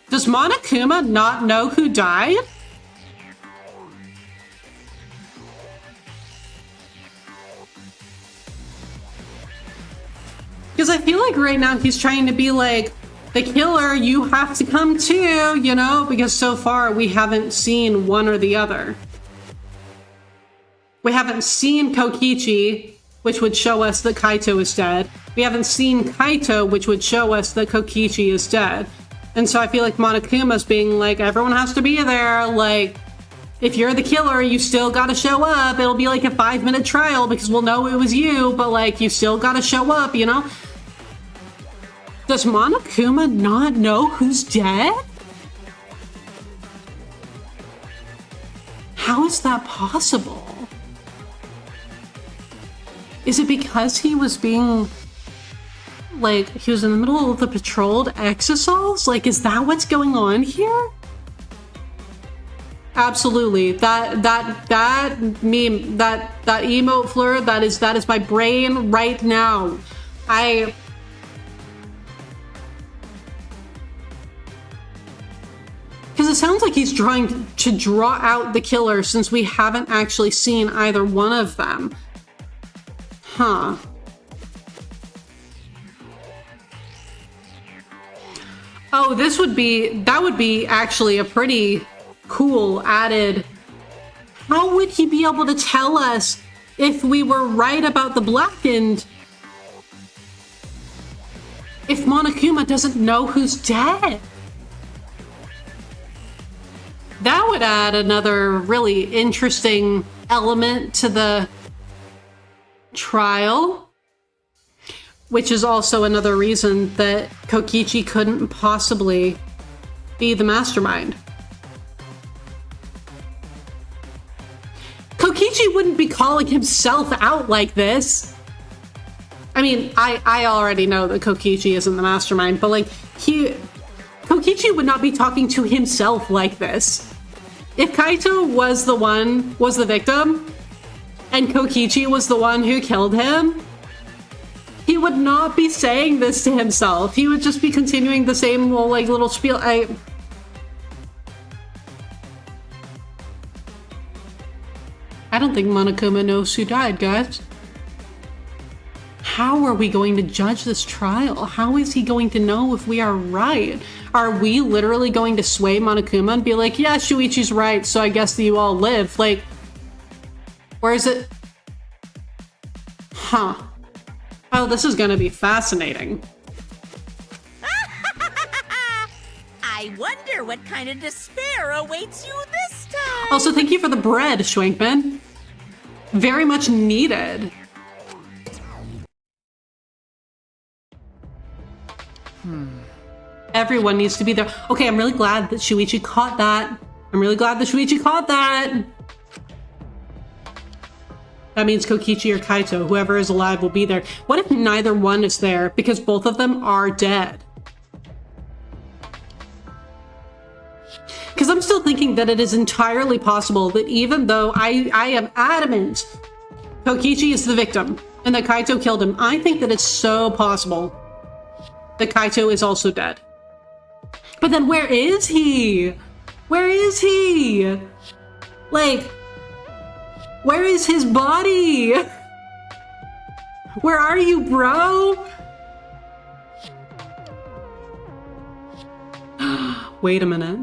Does Monokuma not know who died? Because I feel like right now he's trying to be like, the killer, you have to come too, you know? Because so far we haven't seen one or the other. We haven't seen Kokichi, which would show us that Kaito is dead. We haven't seen Kaito, which would show us that Kokichi is dead. And so I feel like Monokuma's being like, everyone has to be there. Like, if you're the killer, you still gotta show up. It'll be like a 5-minute trial because we'll know it was you, but like, you still gotta show up, you know? Does Monokuma not know who's dead? How is that possible? Is it because he was being, like, he was in the middle of the patrolled exosols? Like, is that what's going on here? Absolutely. That meme, that emote fleur, that is my brain right now. Because it sounds like he's trying to draw out the killer since we haven't actually seen either one of them. Huh. Oh, that would be actually a pretty cool added. How would he be able to tell us if we were right about the blackened? If Monokuma doesn't know who's dead? That would add another really interesting element to the trial, which is also another reason that Kokichi couldn't possibly be the mastermind. Kokichi wouldn't be calling himself out like this. I mean, I already know that Kokichi isn't the mastermind, but like, Kokichi would not be talking to himself like this. If Kaito was the victim, and Kokichi was the one who killed him, he would not be saying this to himself. He would just be continuing the same little spiel. I don't think Monokuma knows who died, guys. How are we going to judge this trial? How is he going to know if we are right? Are we literally going to sway Monokuma and be like, yeah, Shuichi's right, so I guess that you all live? Like, where is it? Huh. Oh, this is gonna be fascinating. I wonder what kind of despair awaits you this time. Also, thank you for the bread, Schwankman. Very much needed. Everyone needs to be there. Okay, I'm really glad that Shuichi caught that. That means Kokichi or Kaito, whoever is alive, will be there. What if neither one is there? Because both of them are dead. Because I'm still thinking that it is entirely possible that even though I am adamant Kokichi is the victim and that Kaito killed him, I think that it's so possible that Kaito is also dead. But then where is he? Where is he? Like, where is his body? Where are you, bro? Wait a minute.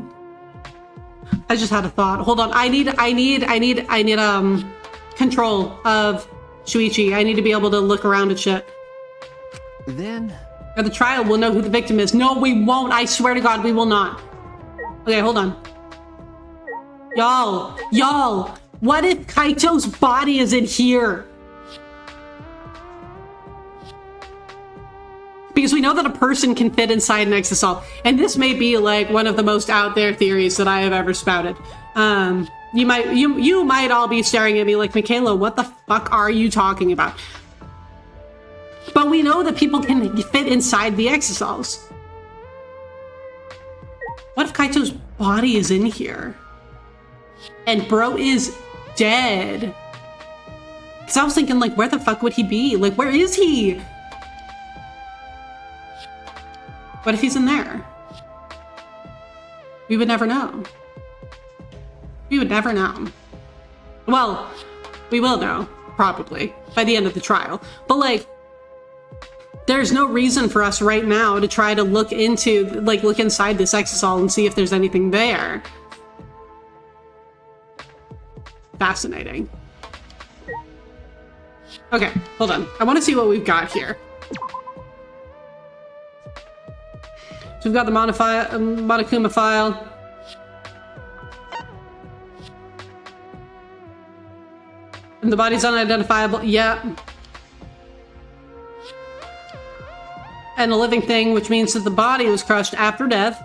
I just had a thought. Hold on. I need control of Shuichi. I need to be able to look around at shit. Then At the trial, we'll know who the victim is. No, we won't. I swear to God, we will not. Okay, hold on. Y'all, what if Kaito's body is in here? Because we know that a person can fit inside an exosol. And this may be like one of the most out there theories that I have ever spouted. You might all be staring at me like, Michaela, what the fuck are you talking about? But we know that people can fit inside the exosols. What if Kaito's body is in here? And bro is dead? Because I was thinking, like, where the fuck would he be? Like, where is he? What if he's in there? We would never know. We would never know. Well, we will know, probably, by the end of the trial. But, like, there's no reason for us right now to try to look inside this exisal and see if there's anything there. Fascinating. Okay, hold on. I want to see what we've got here. So we've got the Monokuma file. And the body's unidentifiable. Yeah. And a living thing, which means that the body was crushed after death.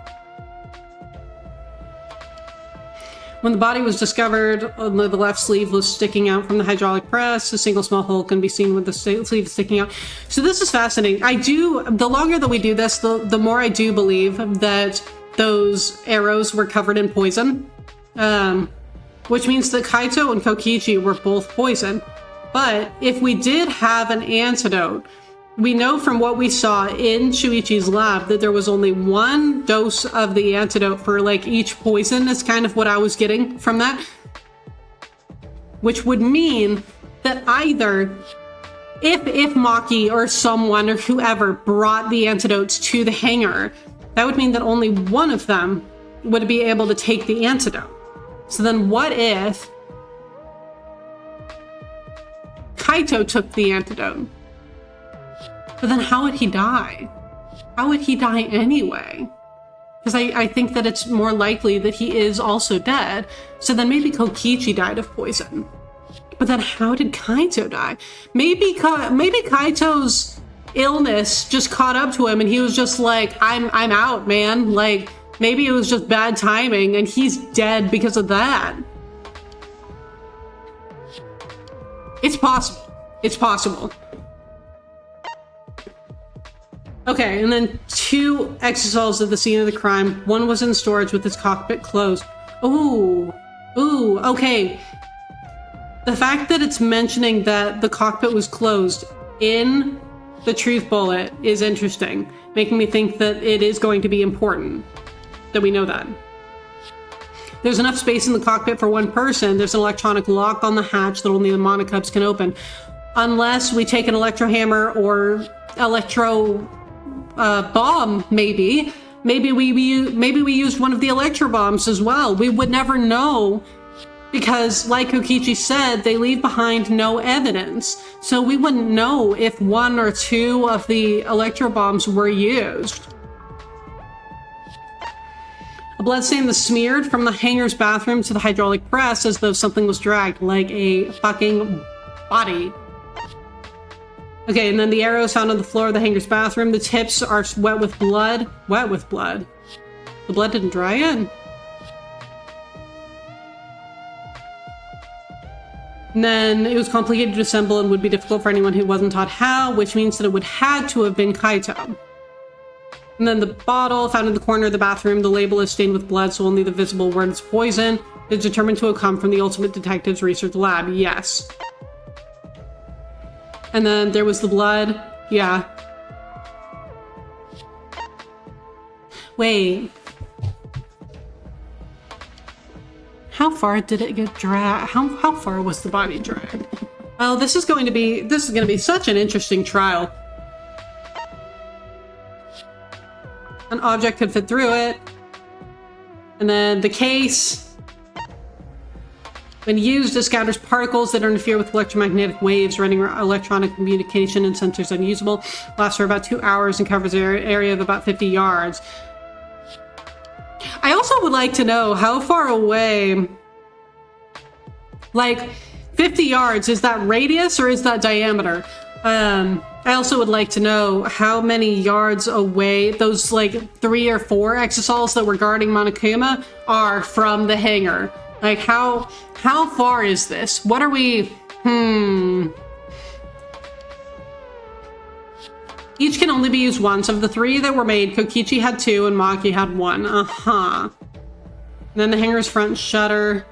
When the body was discovered, the left sleeve was sticking out from the hydraulic press. A single small hole can be seen with the sleeve sticking out. So this is fascinating. The longer that we do this, the more I do believe that those arrows were covered in poison. Which means that Kaito and Kokichi were both poisoned. But if we did have an antidote, we know from what we saw in Shuichi's lab that there was only one dose of the antidote for like each poison. That's kind of what I was getting from that. Which would mean that either if Maki or someone or whoever brought the antidotes to the hangar, that would mean that only one of them would be able to take the antidote. So then what if Kaito took the antidote? But then how would he die? How would he die anyway? Because I think that it's more likely that he is also dead. So then maybe Kokichi died of poison. But then how did Kaito die? Maybe Kaito's illness just caught up to him and he was just like, I'm out, man. Like, maybe it was just bad timing and he's dead because of that. It's possible. It's possible. Okay, and then 2 exisals at the scene of the crime. One was in storage with its cockpit closed. Ooh, okay. The fact that it's mentioning that the cockpit was closed in the truth bullet is interesting, making me think that it is going to be important that we know that. There's enough space in the cockpit for one person. There's an electronic lock on the hatch that only the monocubs can open. Unless we take an electro hammer or electro bomb, maybe. Maybe we used one of the electro bombs as well. We would never know because, like Kokichi said, they leave behind no evidence. So we wouldn't know if 1 or 2 of the electro bombs were used. A bloodstain was smeared from the hangar's bathroom to the hydraulic press as though something was dragged, like a fucking body. Okay, and then the arrows found on the floor of the hangar's bathroom. The tips are wet with blood. Wet with blood. The blood didn't dry in. And then it was complicated to assemble and would be difficult for anyone who wasn't taught how, which means that it would had to have been Kaito. And then the bottle found in the corner of the bathroom. The label is stained with blood, so only the visible word is poison. It's determined to have come from the Ultimate Detective's research lab. Yes. And then there was the blood. Yeah. Wait. How far did it get dragged? How far was the body dragged? Well, this is going to be such an interesting trial. An object could fit through it. And then the case, when used, it scatters particles that interfere with electromagnetic waves, rendering electronic communication and sensors unusable. Lasts for about 2 hours and covers an area of about 50 yards. I also would like to know how far away, like 50 yards, is that radius or is that diameter? I also would like to know how many yards away those like 3 or 4 exisals that were guarding Monokuma are from the hangar. Like how far is this? What are we? Each can only be used once. Of the 3 that were made, Kokichi had 2 and Maki had 1. And then the hangar's front shutter.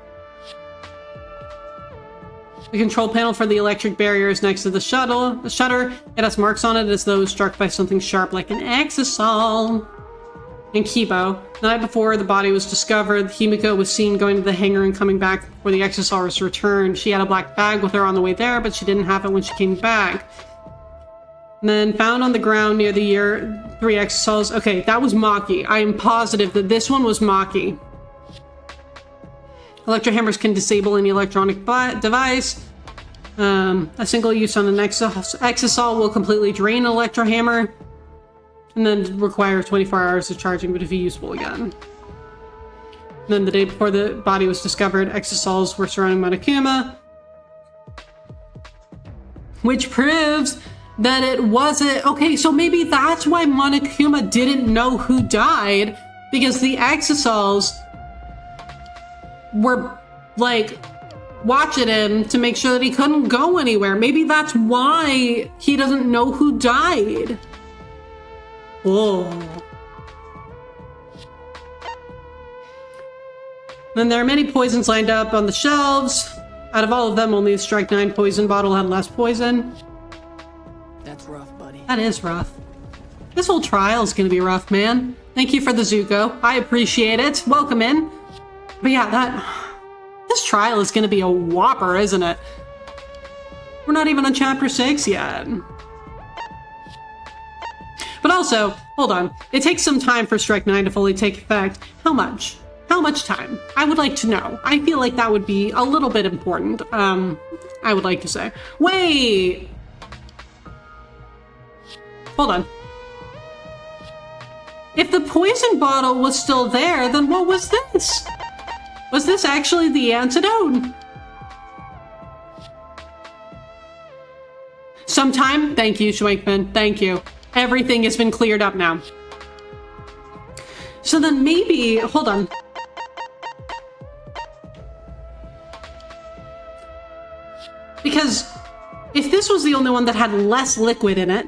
The control panel for the electric barrier is next to the shutter. It has marks on it as though struck by something sharp like an exisal. And Kibo. The night before the body was discovered, Himiko was seen going to the hangar and coming back before the exisal was returned. She had a black bag with her on the way there, but she didn't have it when she came back. And then found on the ground near the year 3 exosols. Okay, that was Maki. I am positive that this one was Maki. Electrohammers can disable any electronic device. A single use on an exosol will completely drain an electrohammer. And then require 24 hours of charging, but if usable again. And then the day before the body was discovered, exosols were surrounding Monokuma. Which proves that it wasn't... Okay, so maybe that's why Monokuma didn't know who died, because the exosols were, like, watching him to make sure that he couldn't go anywhere. Maybe that's why he doesn't know who died. Whoa. Then there are many poisons lined up on the shelves. Out of all of them, only the Strike 9 poison bottle had less poison. That's rough, buddy. That is rough. This whole trial is going to be rough, man. Thank you for the Zuko. I appreciate it. Welcome in. But yeah, this trial is going to be a whopper, isn't it? We're not even on chapter 6 yet. But also, hold on. It takes some time for Strike 9 to fully take effect. How much? How much time? I would like to know. I feel like that would be a little bit important. I would like to say. Wait! Hold on. If the poison bottle was still there, then what was this? Was this actually the antidote? Sometime? Thank you, Schwankman. Thank you. Everything has been cleared up now. So then maybe... Hold on. Because if this was the only one that had less liquid in it,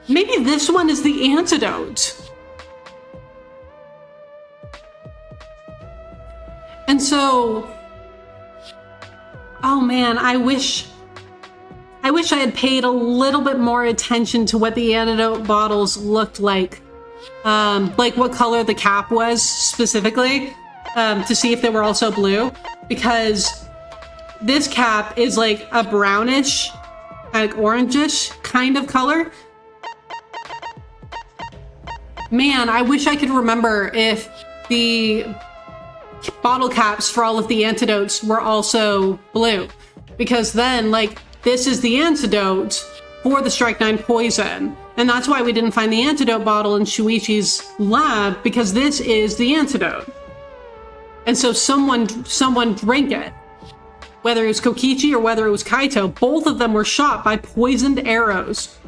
maybe this one is the antidote. And so... Oh man, I wish I had paid a little bit more attention to what the antidote bottles looked like what color the cap was specifically, to see if they were also blue, because this cap is like a brownish, like orangish kind of color. Man, I wish I could remember if the bottle caps for all of the antidotes were also blue, because then, like, this is the antidote for the Strike 9 poison. And that's why we didn't find the antidote bottle in Shuichi's lab, because this is the antidote. And so someone drank it. Whether it was Kokichi or whether it was Kaito, both of them were shot by poisoned arrows.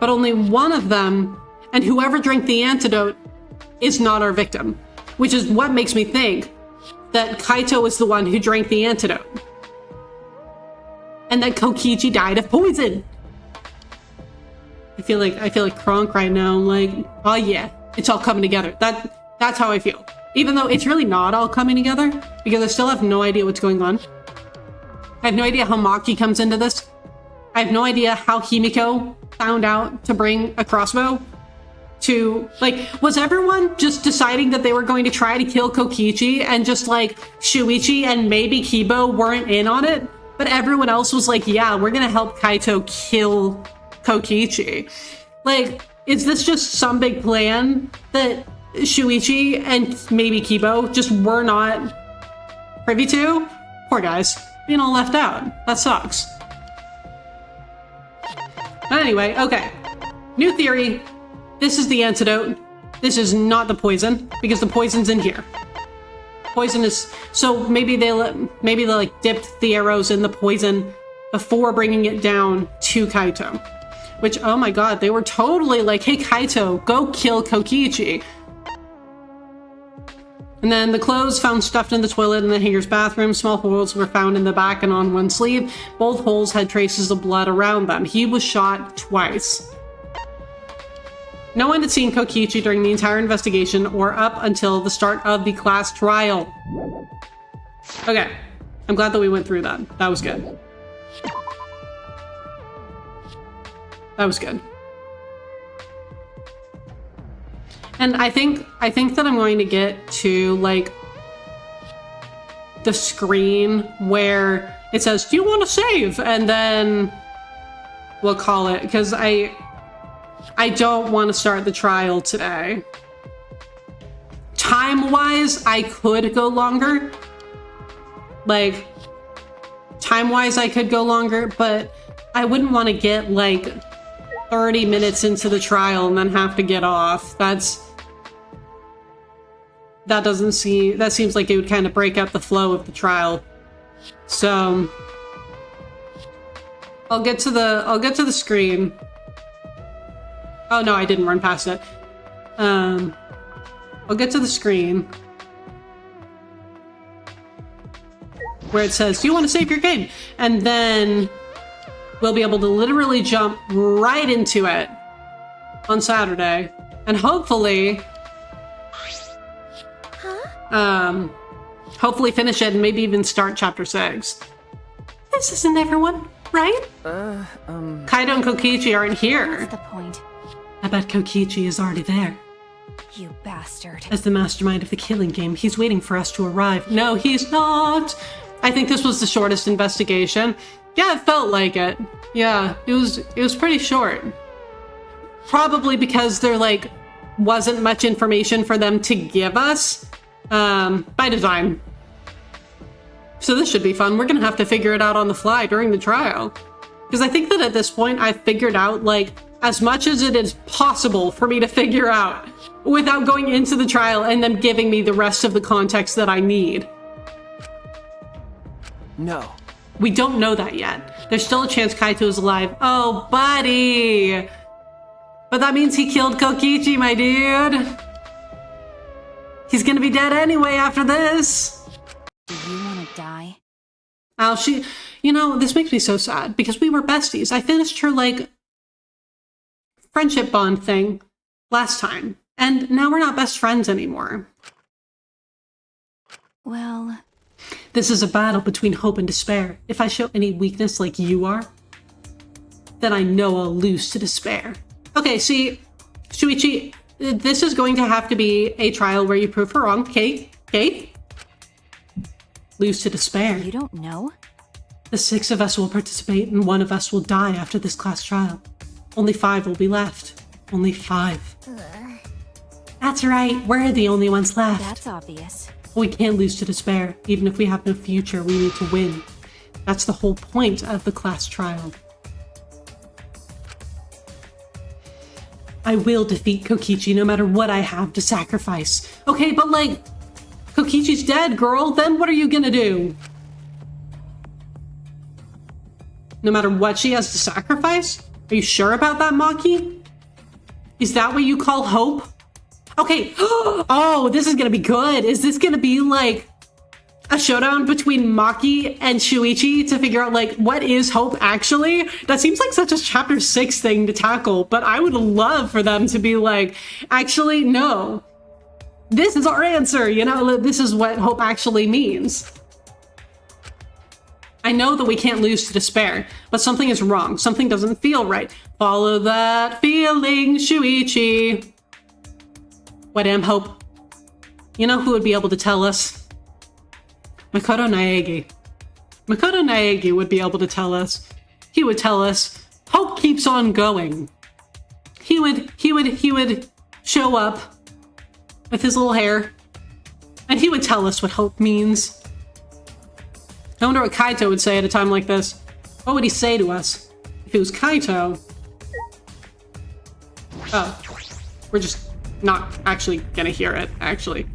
But only one of them, and whoever drank the antidote, is not our victim. Which is what makes me think that Kaito is the one who drank the antidote. And that Kokichi died of poison. I feel like Kronk right now. Like, oh yeah, it's all coming together. That's how I feel. Even though it's really not all coming together, because I still have no idea what's going on. I have no idea how Maki comes into this. I have no idea how Himiko found out to bring a crossbow. To, like, was everyone just deciding that they were going to try to kill Kokichi, and just like Shuichi and maybe Kibo weren't in on it? But everyone else was like, yeah, we're gonna help Kaito kill Kokichi. Like, is this just some big plan that Shuichi and maybe Kibo just were not privy to? Poor guys, being all left out. That sucks. But anyway, okay. New theory. This is the antidote. This is not the poison, because the poison's in here. Poison is... So maybe they like dipped the arrows in the poison before bringing it down to Kaito. Which, oh my god, they were totally like, hey Kaito, go kill Kokichi. And then the clothes found stuffed in the toilet in the hanger's bathroom. Small holes were found in the back and on one sleeve. Both holes had traces of blood around them. He was shot twice. No one had seen Kokichi during the entire investigation or up until the start of the class trial. Okay, I'm glad that we went through that. That was good. That was good. And I think that I'm going to get to, like, the screen where it says, do you want to save? And then we'll call it, because I don't want to start the trial today. Time-wise, I could go longer. Like, time-wise, I could go longer, but I wouldn't want to get, like, 30 minutes into the trial and then have to get off. That seems like it would kind of break up the flow of the trial. So I'll get to the screen. Oh no, I didn't run past it. I'll get to the screen where it says, do you want to save your game? And then we'll be able to literally jump right into it on Saturday. And hopefully finish it and maybe even start chapter 6. This isn't everyone, right? Kaido and Kokichi aren't here. What's the point? I bet Kokichi is already there. You bastard. As the mastermind of the killing game, he's waiting for us to arrive. No, he's not. I think this was the shortest investigation. Yeah, it felt like it. Yeah, it was pretty short. Probably because there, like, wasn't much information for them to give us. By design. So this should be fun. We're gonna have to figure it out on the fly during the trial. Because I think that at this point I've figured out, like, as much as it is possible for me to figure out without going into the trial and them giving me the rest of the context that I need. No. We don't know that yet. There's still a chance Kaito is alive. Oh, buddy! But that means he killed Kokichi, my dude! He's gonna be dead anyway after this! Do you want to die? Oh, you know, this makes me so sad because we were besties. I finished her, like, friendship bond thing last time, and now we're not best friends anymore. Well... This is a battle between hope and despair. If I show any weakness like you are, then I know I'll lose to despair. Okay, see, Shuichi, this is going to have to be a trial where you prove her wrong. Kate? Lose to despair. You don't know? The 6 of us will participate and 1 of us will die after this class trial. Only 5 will be left. Only 5. That's right, we're the only ones left. That's obvious. We can't lose to despair. Even if we have no future, we need to win. That's the whole point of the class trial. I will defeat Kokichi no matter what I have to sacrifice. Okay, but like, Kokichi's dead, girl. Then what are you gonna do? No matter what she has to sacrifice? Are you sure about that, Maki? Is that what you call hope? Okay. Oh, this is gonna be good. Is this gonna be like a showdown between Maki and Shuichi to figure out, like, what is hope actually? That seems like such a chapter 6 thing to tackle, but I would love for them to be like, actually, no. This is our answer, you know? This is what hope actually means. I know that we can't lose to despair, but something is wrong. Something doesn't feel right. Follow that feeling, Shuichi. What am hope? You know who would be able to tell us? Makoto Naegi. Makoto Naegi would be able to tell us. He would tell us, hope keeps on going. He would show up with his little hair, and he would tell us what hope means. I wonder what Kaito would say at a time like this. What would he say to us? If it was Kaito... Oh. We're just not actually gonna hear it, actually.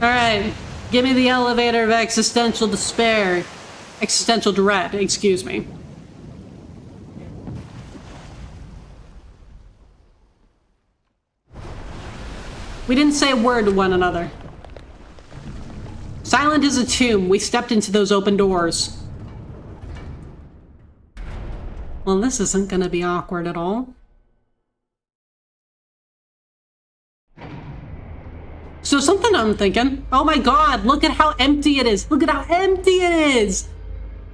Alright. Give me the elevator of existential despair. Existential dread, excuse me. We didn't say a word to one another. Silent as a tomb, we stepped into those open doors. Well, this isn't gonna be awkward at all. So something I'm thinking, oh my god, look at how empty it is. Look at how empty it is.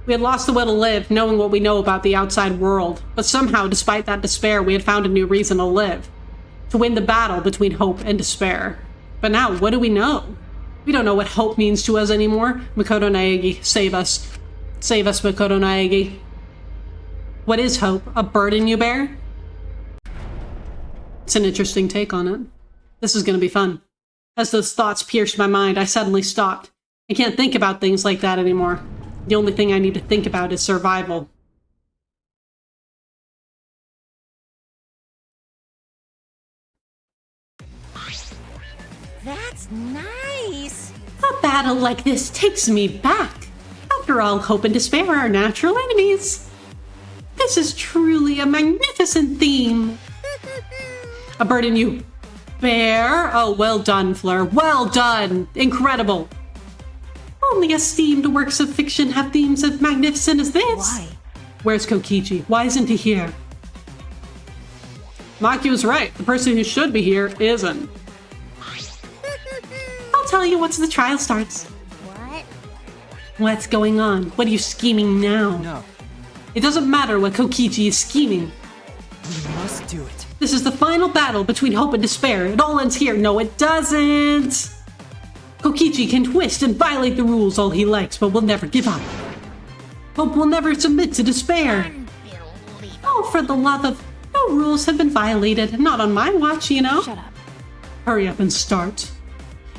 We had lost the will to live, knowing what we know about the outside world. But somehow, despite that despair, we had found a new reason to live. To win the battle between hope and despair. But now, what do we know? We don't know what hope means to us anymore. Makoto Naegi, save us. Save us, Makoto Naegi. What is hope? A burden you bear? It's an interesting take on it. This is going to be fun. As those thoughts pierced my mind, I suddenly stopped. I can't think about things like that anymore. The only thing I need to think about is survival. That's nice. A battle like this takes me back. After all, hope and despair are natural enemies. This is truly a magnificent theme. A burden you bear? Oh, well done, Fleur. Well done. Incredible. Only esteemed works of fiction have themes as magnificent as this. Why? Where's Kokichi? Why isn't he here? Makyu's right. The person who should be here isn't. I'll tell you once the trial starts. What? What's going on? What are you scheming now? No, It doesn't matter what Kokichi is scheming. we must do it. This is the final battle between hope and despair. It all ends here. No, it doesn't. Kokichi can twist and violate the rules all he likes, but will never give up. Hope will never submit to despair. Unbelievable. Oh, for the love of... No rules have been violated. Not on my watch, you know? Shut up. Hurry up and start.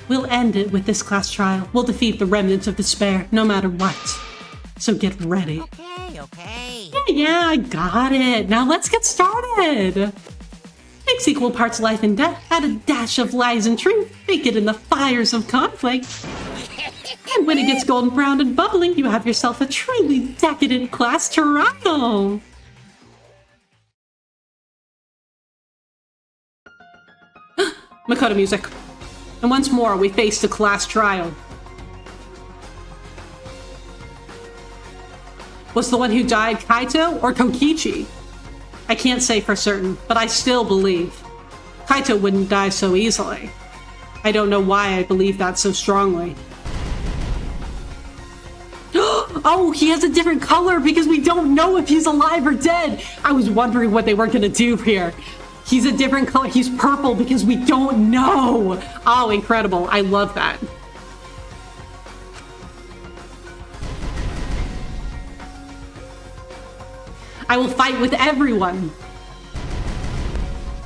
We'll end it with this class trial. We'll defeat the remnants of despair, no matter what. So get ready. Okay. Yeah, I got it. Now let's get started. Mix equal parts life and death. Add a dash of lies and truth. Bake it in the fires of conflict. And when it gets golden brown and bubbling, you have yourself a truly decadent class trial. Makoto music. And once more, we face the class trial. Was the one who died Kaito or Kokichi? I can't say for certain, but I still believe. Kaito wouldn't die so easily. I don't know why I believe that so strongly. Oh, he has a different color because we don't know if he's alive or dead. I was wondering what they were going to do here. He's a different color. He's purple because we don't know. Oh, incredible. I love that. I will fight with everyone.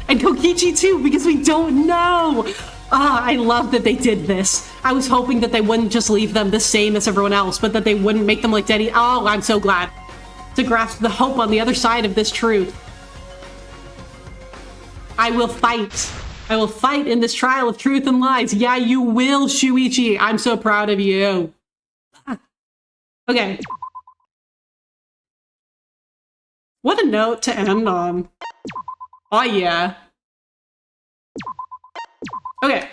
And Kokichi too, because we don't know. Ah, I love that they did this. I was hoping that they wouldn't just leave them the same as everyone else, but that they wouldn't make them like Denny. Oh, I'm so glad to grasp the hope on the other side of this truth. I will fight. I will fight in this trial of truth and lies. Yeah, you will, Shuichi. I'm so proud of you. Okay. What a note to end on. Oh, yeah. Okay.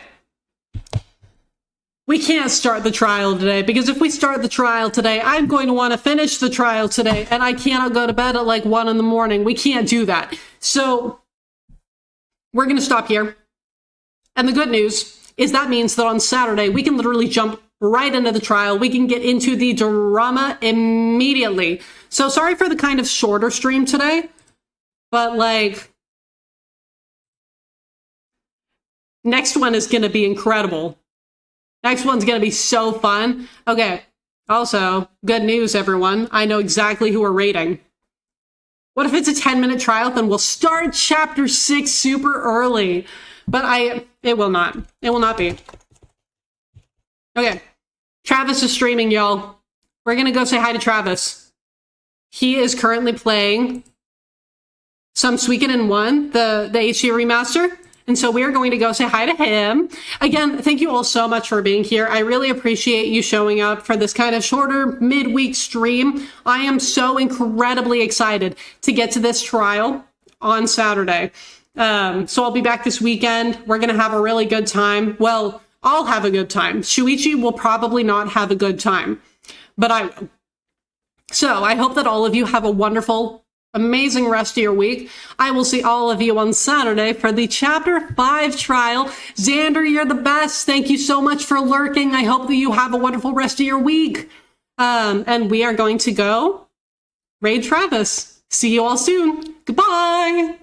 We can't start the trial today, because if we start the trial today, I'm going to want to finish the trial today, and I cannot go to bed at like 1 in the morning. We can't do that. So, we're going to stop here. And the good news is that means that on Saturday, we can literally jump right into the trial. We can get into the drama immediately. So sorry for the kind of shorter stream today, but like, next one is going to be incredible. Next one's going to be so fun. Okay. Also, good news, everyone. I know exactly who we're rating. What if it's a 10-minute trial? Then we'll start chapter 6 super early. But it will not. It will not be. Okay. Travis is streaming, y'all. We're going to go say hi to Travis. He is currently playing Some Suikoden in 1, the HD remaster. And so we are going to go say hi to him. Again, thank you all so much for being here. I really appreciate you showing up for this kind of shorter midweek stream. I am so incredibly excited to get to this trial on Saturday. So I'll be back this weekend. We're going to have a really good time. Well, I'll have a good time. Shuichi will probably not have a good time, but I will. So I hope that all of you have a wonderful, amazing rest of your week. I will see all of you on Saturday for the Chapter 5 trial. Xander, you're the best. Thank you so much for lurking. I hope that you have a wonderful rest of your week. And we are going to go raid Travis. See you all soon. Goodbye.